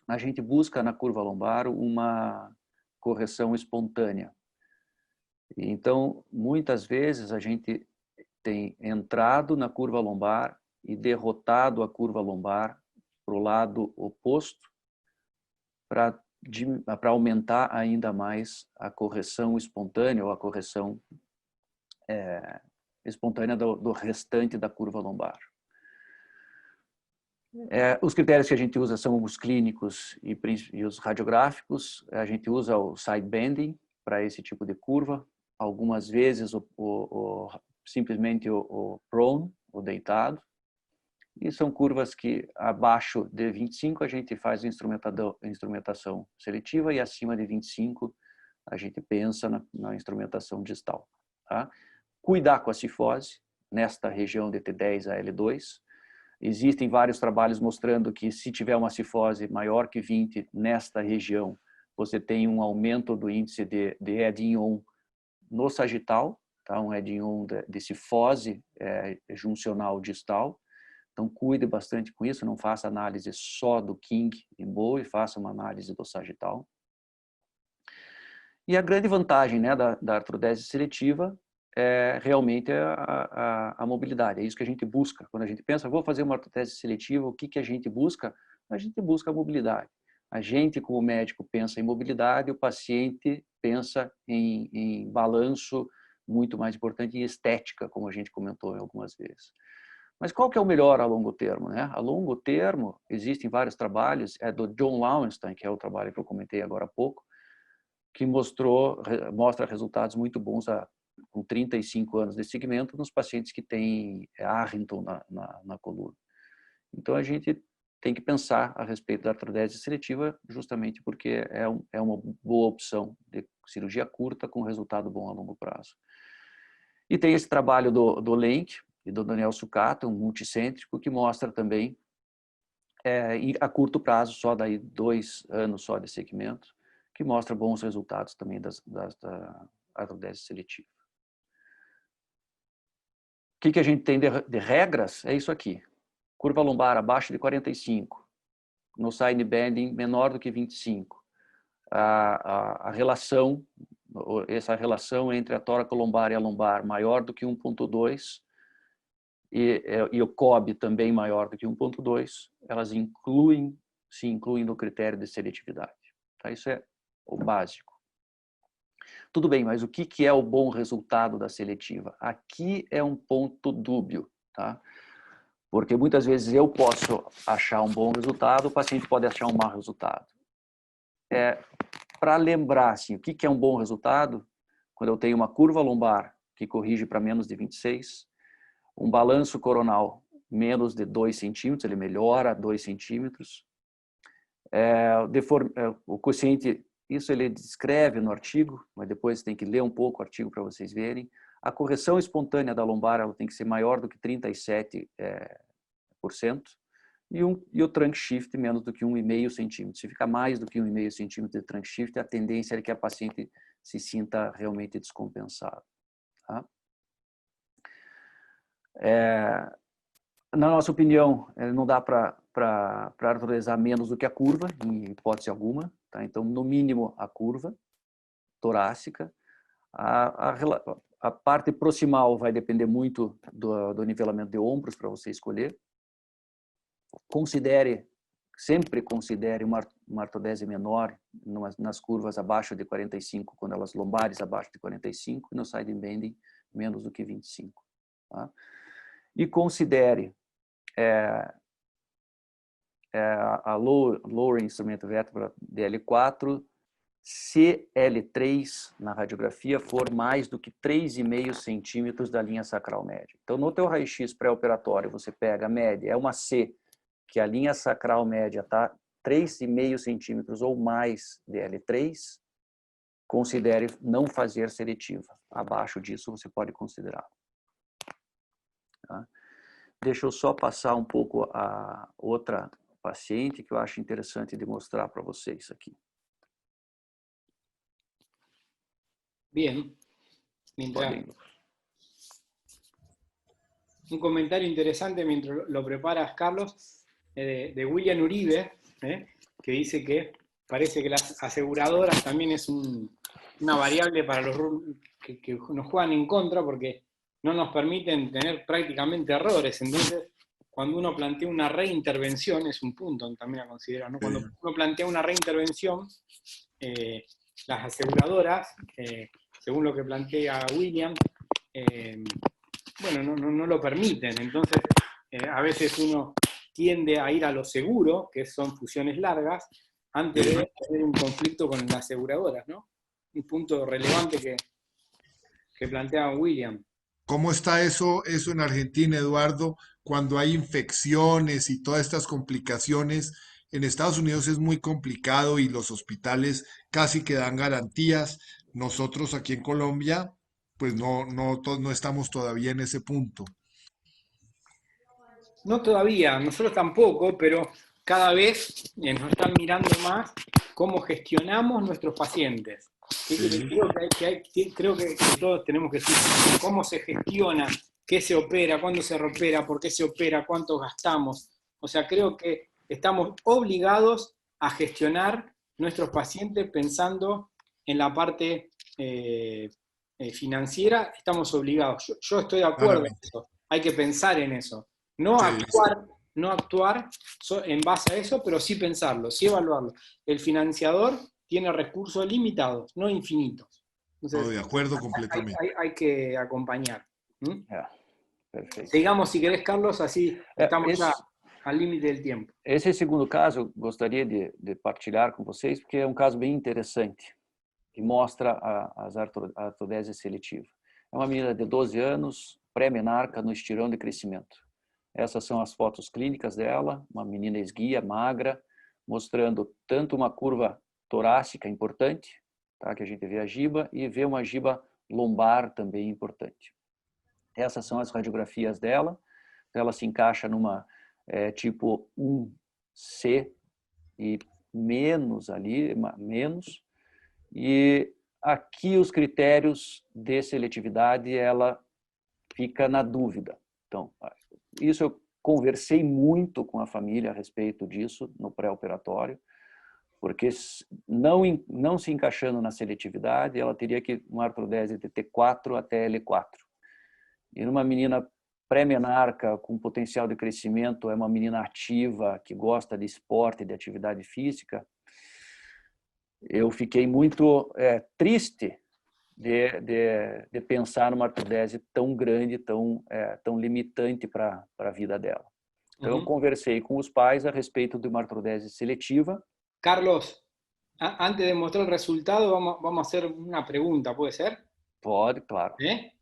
a gente busca na curva lombar uma correção espontânea. Então, muitas vezes a gente tem entrado na curva lombar e derrotado a curva lombar para o lado oposto para aumentar ainda mais a correção espontânea ou a correção espontânea do restante da curva lombar. Os critérios que a gente usa são os clínicos e os radiográficos. A gente usa o sidebanding para esse tipo de curva. Algumas vezes simplesmente o prone, o deitado. E são curvas que abaixo de 25 a gente faz instrumentação seletiva e acima de 25 a gente pensa na instrumentação distal. Tá? Cuidar com a cifose nesta região de T10 a L2. Existem vários trabalhos mostrando que se tiver uma cifose maior que 20 nesta região, você tem um aumento do índice de add-on no sagital, tá? Um add-on de cifose juncional distal. Então, cuide bastante com isso, não faça análise só do King e Bowie, faça uma análise do sagital. E a grande vantagem, né, da artrodese seletiva realmente a mobilidade. É isso que a gente busca. Quando a gente pensa, vou fazer uma artrodese seletiva, o que a gente busca? A gente busca a mobilidade. A gente, como médico, pensa em mobilidade, o paciente pensa em balanço, muito mais importante, em estética, como a gente comentou algumas vezes. Mas qual que é o melhor a longo termo, né? A longo termo, existem vários trabalhos, do John Lowenstein, que é o trabalho que eu comentei agora há pouco, que mostra resultados muito bons com 35 anos de segmento nos pacientes que têm Harrington na coluna. Então, a gente tem que pensar a respeito da artrodese seletiva, justamente porque é uma boa opção de cirurgia curta com resultado bom a longo prazo. E tem esse trabalho do Lenk e do Daniel Sucata, um multicêntrico, que mostra também, a curto prazo, só daí 2 anos só de segmento, que mostra bons resultados também da artrodese seletiva. O que a gente tem de regras? É isso aqui. Curva lombar abaixo de 45. No sidebanding menor do que 25. Essa relação entre a toracolombar e a lombar maior do que 1.2 e o COB também maior do que 1.2, elas se incluem no critério de seletividade. Tá? Isso é o básico. Tudo bem, mas o que é o bom resultado da seletiva? Aqui é um ponto dúbio, tá? Porque muitas vezes eu posso achar um bom resultado, o paciente pode achar um mau resultado. Para lembrar, assim, o que é um bom resultado, quando eu tenho uma curva lombar que corrige para menos de 26, um balanço coronal menos de 2 centímetros, ele melhora 2 centímetros. O quociente, isso ele descreve no artigo, mas depois tem que ler um pouco o artigo para vocês verem. A correção espontânea da lombar ela tem que ser maior do que 37%, e o trunk shift menos do que 1,5 centímetro. Se fica mais do que 1,5 centímetro de trunk shift, a tendência é que a paciente se sinta realmente descompensada. Tá? Na nossa opinião, não dá para artrodeizar menos do que a curva, em hipótese alguma. Tá? Então, no mínimo, a curva torácica. A parte proximal vai depender muito do nivelamento de ombros para você escolher. Sempre considere uma artrodese menor nas curvas abaixo de 45, quando elas lombares abaixo de 45, e no sidebanding menos do que 25. Tá? E considere a lower instrumento vértebra DL4 se L3 na radiografia for mais do que 3,5 centímetros da linha sacral média. Então, no teu raio-x pré-operatório, você pega a média, é uma C, que a linha sacral média está 3,5 centímetros ou mais de L3, considere não fazer seletiva. Abaixo disso, você pode considerar. Tá? Deixa eu só passar um pouco a outra paciente que eu acho interessante de mostrar para vocês aqui. Bien. Un comentario interesante mientras lo preparas, Carlos, de William Uribe, que dice que parece que las aseguradoras también es una variable para los que nos juegan en contra porque no nos permiten tener prácticamente errores. Entonces, cuando uno plantea una reintervención, es un punto también a considerar, ¿no? Cuando uno plantea una reintervención, las aseguradoras, según lo que plantea William, bueno, no lo permiten. Entonces, a veces uno tiende a ir a lo seguro, que son fusiones largas, antes de tener un conflicto con las aseguradoras, ¿no? Un punto relevante que planteaba William. ¿Cómo está eso en Argentina, Eduardo, cuando hay infecciones y todas estas complicaciones? En Estados Unidos es muy complicado y los hospitales casi que dan garantías. Nosotros aquí en Colombia, pues no estamos todavía en ese punto. No todavía, nosotros tampoco, pero cada vez nos están mirando más cómo gestionamos nuestros pacientes. Sí. Creo que todos tenemos que decir cómo se gestiona, qué se opera, cuándo se opera, por qué se opera, cuánto gastamos. O sea, creo que estamos obligados a gestionar nuestros pacientes pensando en la parte financiera. Estamos obligados. Yo estoy de acuerdo en Claramente. eso. Hay que pensar en eso. No Sí, actuar en base a eso, pero sí pensarlo, sí evaluarlo. El financiador tiene recursos limitados, no infinitos. no, Entonces, de acuerdo completamente. hay que acompañar. ¿Mm? Perfeito. Sigamos si querés, Carlos, así estamos ya Esse, al límite del tiempo. esse segundo caso, eu gostaria de partilhar com vocês, porque é um caso bem interessante, que mostra a artrodese seletiva. É uma menina de 12 anos, pré-menarca, no estirão de crescimento. Essas são as fotos clínicas dela, uma menina esguia, magra, mostrando tanto uma curva torácica importante, tá, que a gente vê a giba, e vê uma giba lombar também importante. Essas são as radiografias dela. Ela se encaixa numa tipo 1C e menos ali, menos. E aqui os critérios de seletividade, ela fica na dúvida. Então, isso eu conversei muito com a família a respeito disso no pré-operatório, porque não se encaixando na seletividade, ela teria que uma artrodese de T4 até L4. E numa menina pré-menarca com potencial de crescimento, é uma menina ativa, que gosta de esporte, de atividade física, eu fiquei muito triste de pensar numa artrodese tão grande, tão limitante para a vida dela. Então, eu conversei com os pais a respeito de uma artrodese seletiva. Carlos, antes de mostrar el resultado, vamos a hacer una pregunta, ¿puede ser? Pode, claro. Le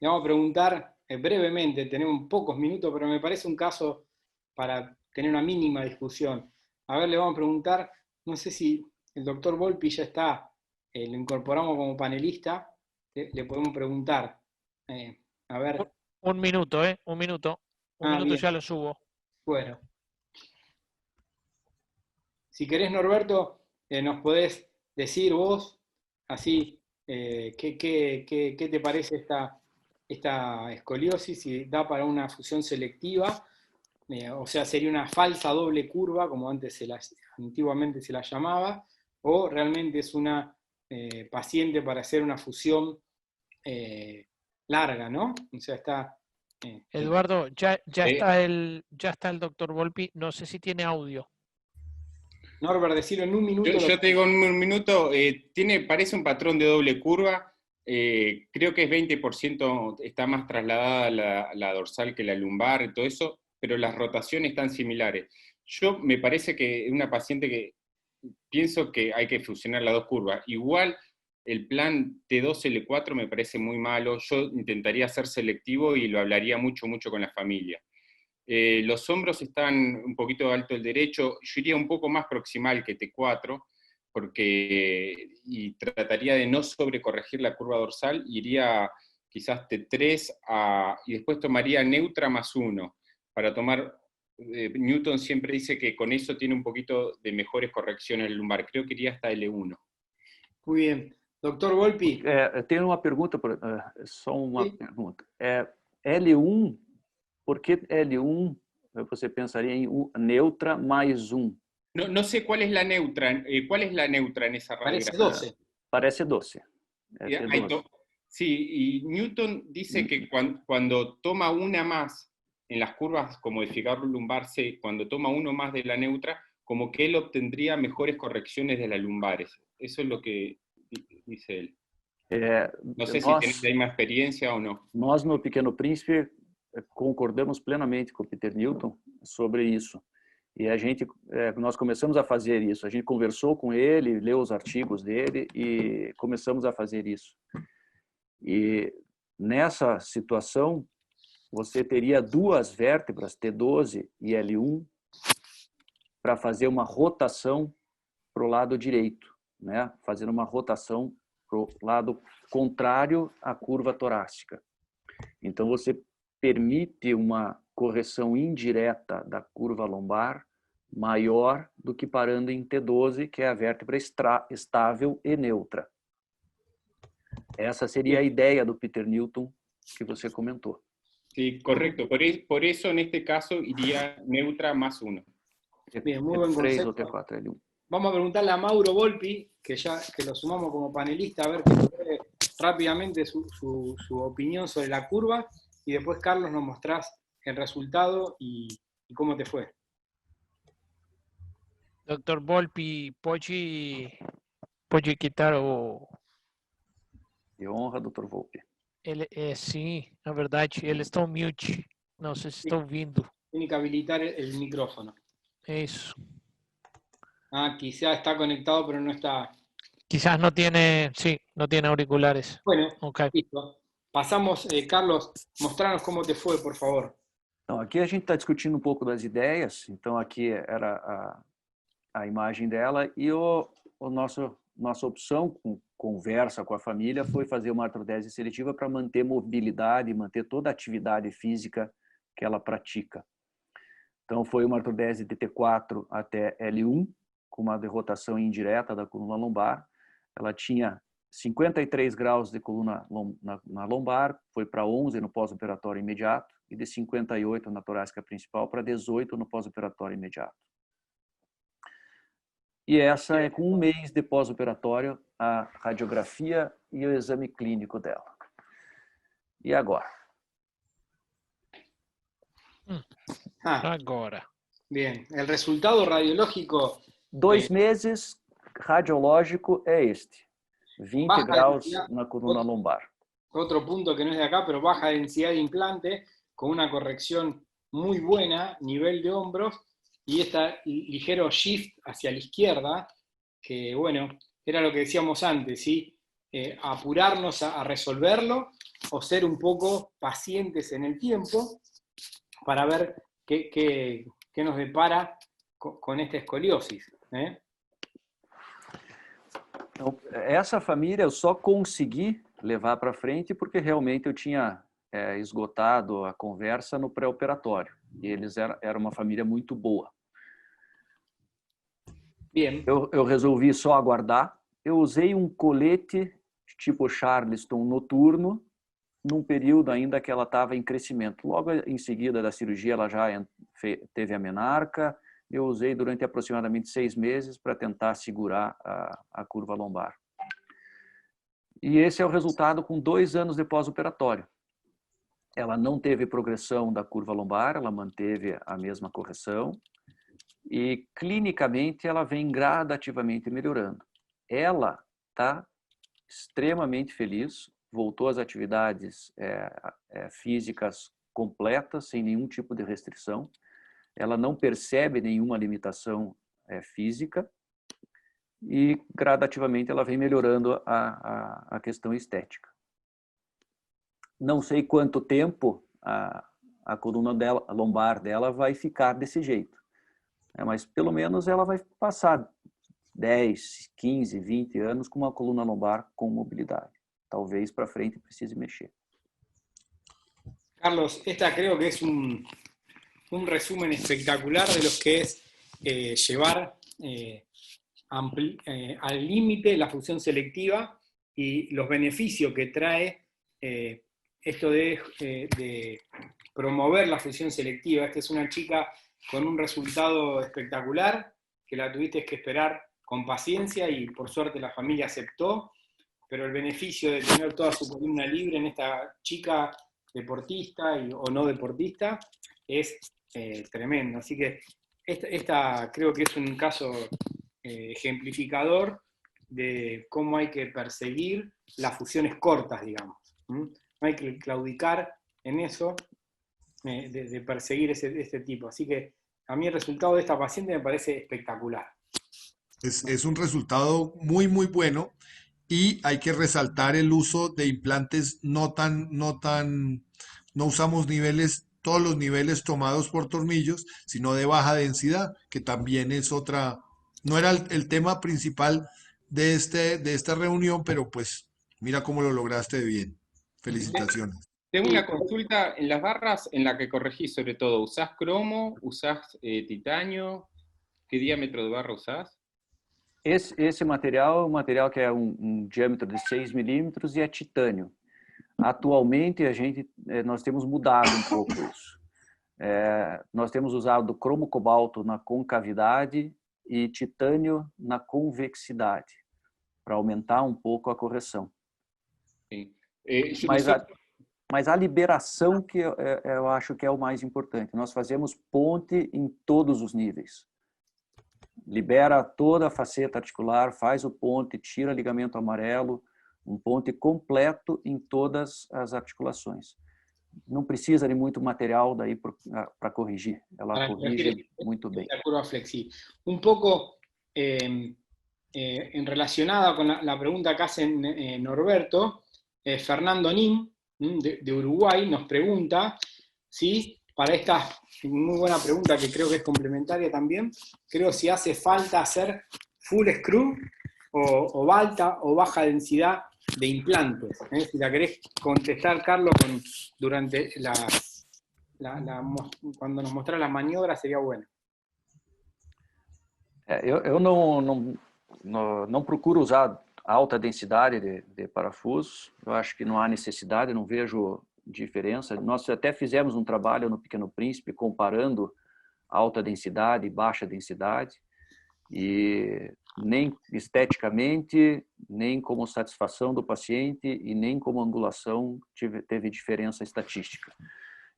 vamos a preguntar brevemente, tenemos pocos minutos, pero me parece un caso para tener una mínima discusión. A ver, le vamos a preguntar, no sé si el doctor Volpi ya está, lo incorporamos como panelista, le podemos preguntar. A ver. Un minuto, un minuto. Un minuto bien. ya lo subo. Bueno. Si querés, Norberto, nos podés decir vos, así, qué te parece esta escoliosis, si da para una fusión selectiva, o sea, sería una falsa doble curva, como antiguamente se la llamaba, o realmente es una paciente para hacer una fusión larga, ¿no? O sea, está... Eduardo, ya está el doctor Volpi, no sé si tiene audio. Norbert, decirlo en un minuto. Yo te digo en un minuto, parece un patrón de doble curva, creo que es 20%, está más trasladada la dorsal que la lumbar y todo eso, pero las rotaciones están similares. Me parece que es una paciente que pienso que hay que fusionar las dos curvas. Igual el plan T2L4 me parece muy malo, yo intentaría ser selectivo y lo hablaría mucho con la familia. Los hombros están un poquito alto el derecho, yo iría un poco más proximal que T4, y trataría de no sobrecorregir la curva dorsal, iría quizás T3 y después tomaría neutra más 1, para tomar, Newton siempre dice que con eso tiene un poquito de mejores correcciones en el lumbar, creo que iría hasta L1. Muy bien. Doctor Volpi. Tenho uma pergunta, só uma Sim. pergunta. L1, por que L1 você pensaria em neutra mais 1? No sé cuál es la neutra en esa radiografía. Parece 12. Parece 12. Sí, y Newton dice que cuando toma una más en las curvas como de Figaro lumbar C, cuando toma uno más de la neutra, como que él obtendría mejores correcciones de las lumbares. Eso es lo que dice él. No sé si tenés la misma experiencia o no. Nós, no Pequeno Príncipe, concordamos plenamente com o Peter Newton sobre isso. E nós começamos a fazer isso. A gente conversou com ele, leu os artigos dele e começamos a fazer isso. E nessa situação, você teria duas vértebras, T12 e L1, para fazer uma rotação para o lado direito, né? Fazendo uma rotação para o lado contrário à curva torácica. Então, você permite uma correção indireta da curva lombar maior do que parando em T12, que é a vértebra estável e neutra. Essa seria a ideia do Peter Newton que você comentou. Sí, correcto. Por eso en este caso iría neutra más 1. Bien, muy buen T3 ou concepto. T4, L1. Vamos a preguntarle a Mauro Volpi, que lo sumamos como panelista, a ver que nos dé rápidamente su opinión sobre la curva, y después, Carlos, nos mostrás el resultado y cómo te fue. Dr. Volpi, pode quitar o... De honra, Dr. Volpi. Sim, na verdade, ele está mute. Não sei se está ouvindo. Tiene que habilitar el micrófono. Isso. Ah, quizá está conectado, pero no está... Quizás no tiene, sí, no tiene auriculares. Bueno, Ok. listo. Pasamos, Carlos, mostranos cómo te fue, por favor. Então, aqui a gente está discutindo um pouco das ideias. Então, aqui era a imagem dela e nossa opção com conversa com a família foi fazer uma artrodese seletiva para manter mobilidade, manter toda a atividade física que ela pratica. Então, foi uma artrodese de T4 até L1, com uma derrotação indireta da coluna lombar. Ela tinha 53 graus de coluna na lombar, foi para 11 no pós-operatório imediato, e de 58 na torácica principal para 18 no pós-operatório imediato. E essa é com 1 mês de pós-operatório, a radiografia e o exame clínico dela. E agora? Agora. Bien, el resultado radiológico... 2 meses, radiológico é este. 20 baja graus densidad, na coluna lombar. Otro punto que no es de acá, pero baja densidad de implante, con una corrección muy buena, nivel de hombros, y este ligero shift hacia la izquierda, que bueno, era lo que decíamos antes, ¿sí? Apurarnos a resolverlo, o ser un poco pacientes en el tiempo, para ver qué nos depara con esta escoliosis. Então, essa família eu só consegui levar para frente porque realmente eu tinha esgotado a conversa no pré-operatório. E eles eram uma família muito boa. Bien. Eu resolvi só aguardar. Eu usei um colete tipo Charleston noturno, num período ainda que ela estava em crescimento. Logo em seguida da cirurgia, ela já teve a menarca. Eu usei durante aproximadamente 6 meses para tentar segurar a curva lombar. E esse é o resultado com 2 anos de pós-operatório. Ela não teve progressão da curva lombar, ela manteve a mesma correção. E clinicamente ela vem gradativamente melhorando. Ela está extremamente feliz, voltou às atividades físicas completas, sem nenhum tipo de restrição. Ela não percebe nenhuma limitação física e gradativamente ela vem melhorando a questão estética. Não sei quanto tempo a coluna dela, a lombar dela vai ficar desse jeito, mas pelo menos ela vai passar 10, 15, 20 anos com uma coluna lombar com mobilidade. Talvez para frente precise mexer. Carlos, esta creo que es un resumen espectacular de lo que es llevar al límite la función selectiva y los beneficios que trae esto de promover la función selectiva. Esta es una chica con un resultado espectacular, que la tuviste que esperar con paciencia y por suerte la familia aceptó, pero el beneficio de tener toda su columna libre en esta chica deportista o no deportista es tremendo. Así que esta creo que es un caso ejemplificador de cómo hay que perseguir las fusiones cortas, digamos. No hay que claudicar en eso, de perseguir este tipo. Así que a mí el resultado de esta paciente me parece espectacular. Es un resultado muy, muy bueno y hay que resaltar el uso de implantes no usamos todos los niveles tomados por tornillos, sino de baja densidad, que también es no era el tema principal de esta reunión, pero pues mira cómo lo lograste bien. Felicitaciones. Tengo una consulta en las barras en la que corregís sobre todo. ¿Usás cromo? ¿Usás titanio? ¿Qué diámetro de barra usás? Esse material é um material que é um diâmetro de 6 milímetros e é titânio. Atualmente, nós temos mudado um pouco isso. Nós temos usado cromo cobalto na concavidade e titânio na convexidade, para aumentar um pouco a correção. Sim. Mas a liberação que eu acho que é o mais importante. Nós fazemos ponte em todos os níveis. Libera toda a faceta articular, faz o ponte, tira ligamento amarelo, um ponte completo em todas as articulações. Não precisa de muito material daí para corrigir. Ela corrige muito bem. La curva flexi. Un poco relacionada con la pregunta que hace Norberto, Fernando Nin, de Uruguay, nos pregunta si para esta muy buena pregunta que creo que es complementaria también, creo si hace falta hacer full screw o alta o baja densidad de implantes. Si la querés contestar, Carlos, durante cuando nos mostrara las maniobras, sería bueno. Eu não procuro usar alta densidade de parafuso. Eu acho que não há necessidade, não vejo diferença. Nós até fizemos um trabalho no Pequeno Príncipe comparando alta densidade e baixa densidade, e nem esteticamente, nem como satisfação do paciente e nem como angulação teve diferença estatística.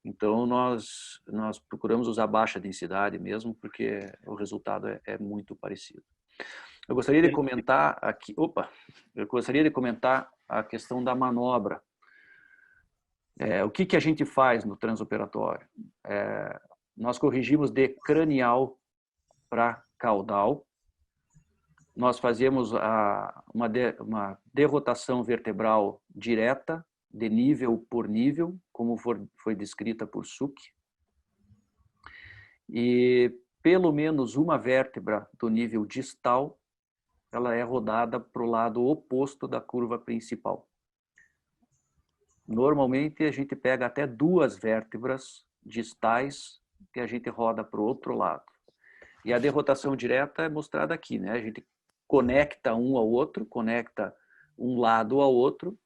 Então, nós procuramos usar baixa densidade mesmo, porque o resultado é muito parecido. Eu gostaria de comentar aqui, a questão da manobra. O que a gente faz no transoperatório? Nós corrigimos de cranial para caudal. Nós fazemos uma derrotação vertebral direta, de nível por nível, como foi descrita por Suk. E pelo menos uma vértebra do nível distal, ela é rodada para o lado oposto da curva principal. Normalmente, a gente pega até 2 vértebras distais que a gente roda para o outro lado. E a derrotação direta é mostrada aqui, né? A gente conecta um ao outro, conecta um lado ao outro,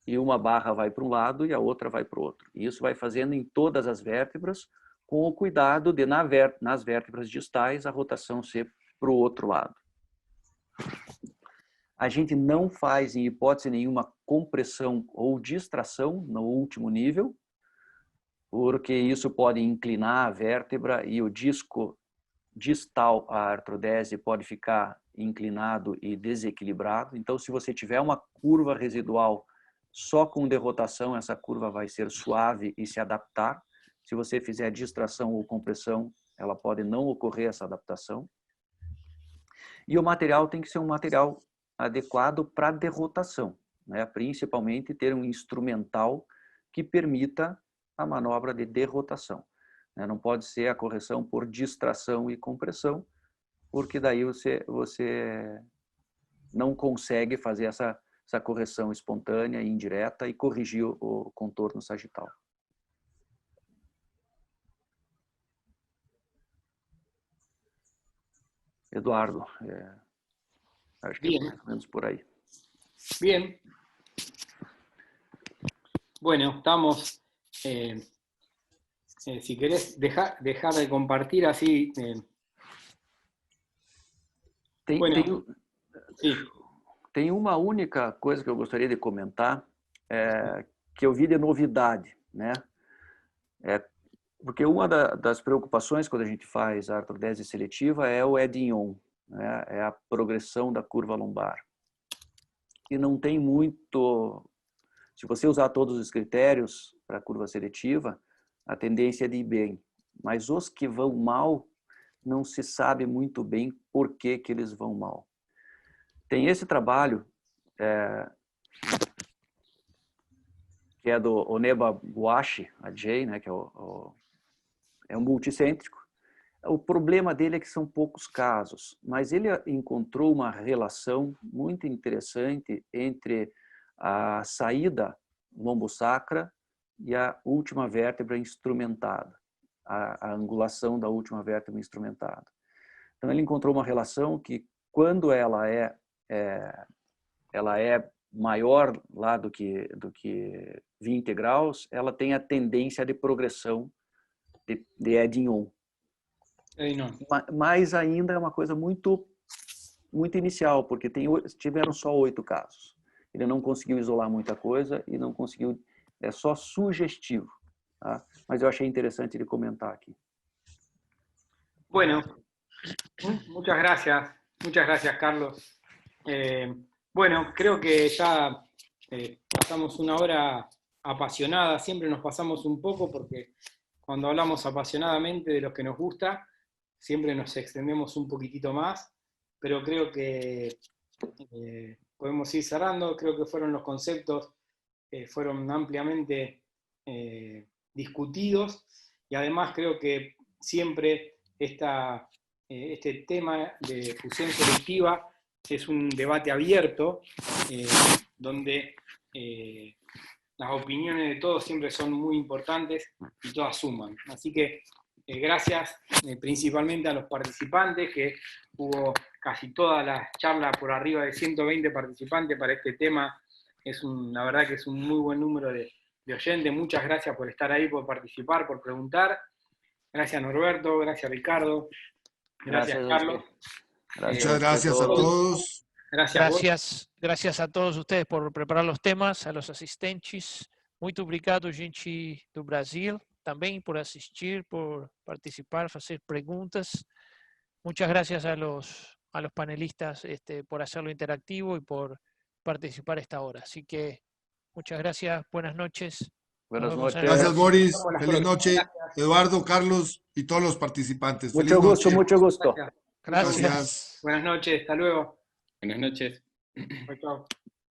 e uma barra vai para um lado e a outra vai para o outro. E isso vai fazendo em todas as vértebras, com o cuidado de, nas vértebras distais, a rotação ser para o outro lado. A gente não faz, em hipótese nenhuma, compressão ou distração no último nível, porque isso pode inclinar a vértebra e o disco distal à artrodese pode ficar inclinado e desequilibrado. Então, se você tiver uma curva residual só com derrotação, essa curva vai ser suave e se adaptar. Se você fizer distração ou compressão, ela pode não ocorrer essa adaptação. E o material tem que ser um material adequado para derrotação, né? Principalmente ter um instrumental que permita a manobra de derrotação. Não pode ser a correção por distração e compressão, porque daí você não consegue fazer essa correção espontânea e indireta e corrigir o contorno sagital. Eduardo, acho que Bien. es más o menos por ahí. Bien. Bueno, estamos... si querés dejar de compartir así... Tem uma única coisa que eu gostaria de comentar, que eu vi de novidade, né? Porque uma das preocupações quando a gente faz a artrodese seletiva é o add-on, né? É a progressão da curva lombar. E não tem muito... Se você usar todos os critérios para a curva seletiva, a tendência é de ir bem. Mas os que vão mal, não se sabe muito bem por que eles vão mal. Tem esse trabalho, que é do Oneba Buashi, a Jay, né, que é um multicêntrico. O problema dele é que são poucos casos, mas ele encontrou uma relação muito interessante entre a saída lombosacra e a última vértebra instrumentada, a angulação da última vértebra instrumentada. Então ele encontrou uma relação que quando ela é maior lá do que 20 graus, ela tem a tendência de progressão de Edding-On. Mas ainda é uma coisa muito, muito inicial, porque tiveram só 8 casos. Ele não conseguiu isolar muita coisa e não conseguiu, é só sugestivo. Tá? Mas eu achei interessante ele comentar aqui. Bueno, muchas gracias Carlos. Bueno, creo que ya pasamos una hora apasionada, siempre nos pasamos un poco porque cuando hablamos apasionadamente de lo que nos gusta, siempre nos extendemos un poquitito más, pero creo que podemos ir cerrando. Creo que los conceptos fueron ampliamente discutidos, y además creo que siempre este tema de fusión selectiva es un debate abierto, donde las opiniones de todos siempre son muy importantes y todas suman. Así que gracias principalmente a los participantes, que hubo casi toda la charla por arriba de 120 participantes para este tema. La verdad que es un muy buen número de oyentes. Muchas gracias por estar ahí, por participar, por preguntar. Gracias Norberto, gracias Ricardo, gracias Carlos. Muchas gracias a todos. Gracias a todos ustedes por preparar los temas, a los asistentes. Muito obrigado, gente do Brasil, também por assistir, por participar, hacer preguntas. Muchas gracias a los panelistas por hacerlo interactivo y por participar esta hora. Así que muchas gracias, buenas noches. Buenas noches. Gracias, Boris. Feliz noche. Eduardo, Carlos y todos los participantes. Mucho gusto, mucho gusto. Gracias. Buenas noches, hasta luego. Buenas noches. Chao.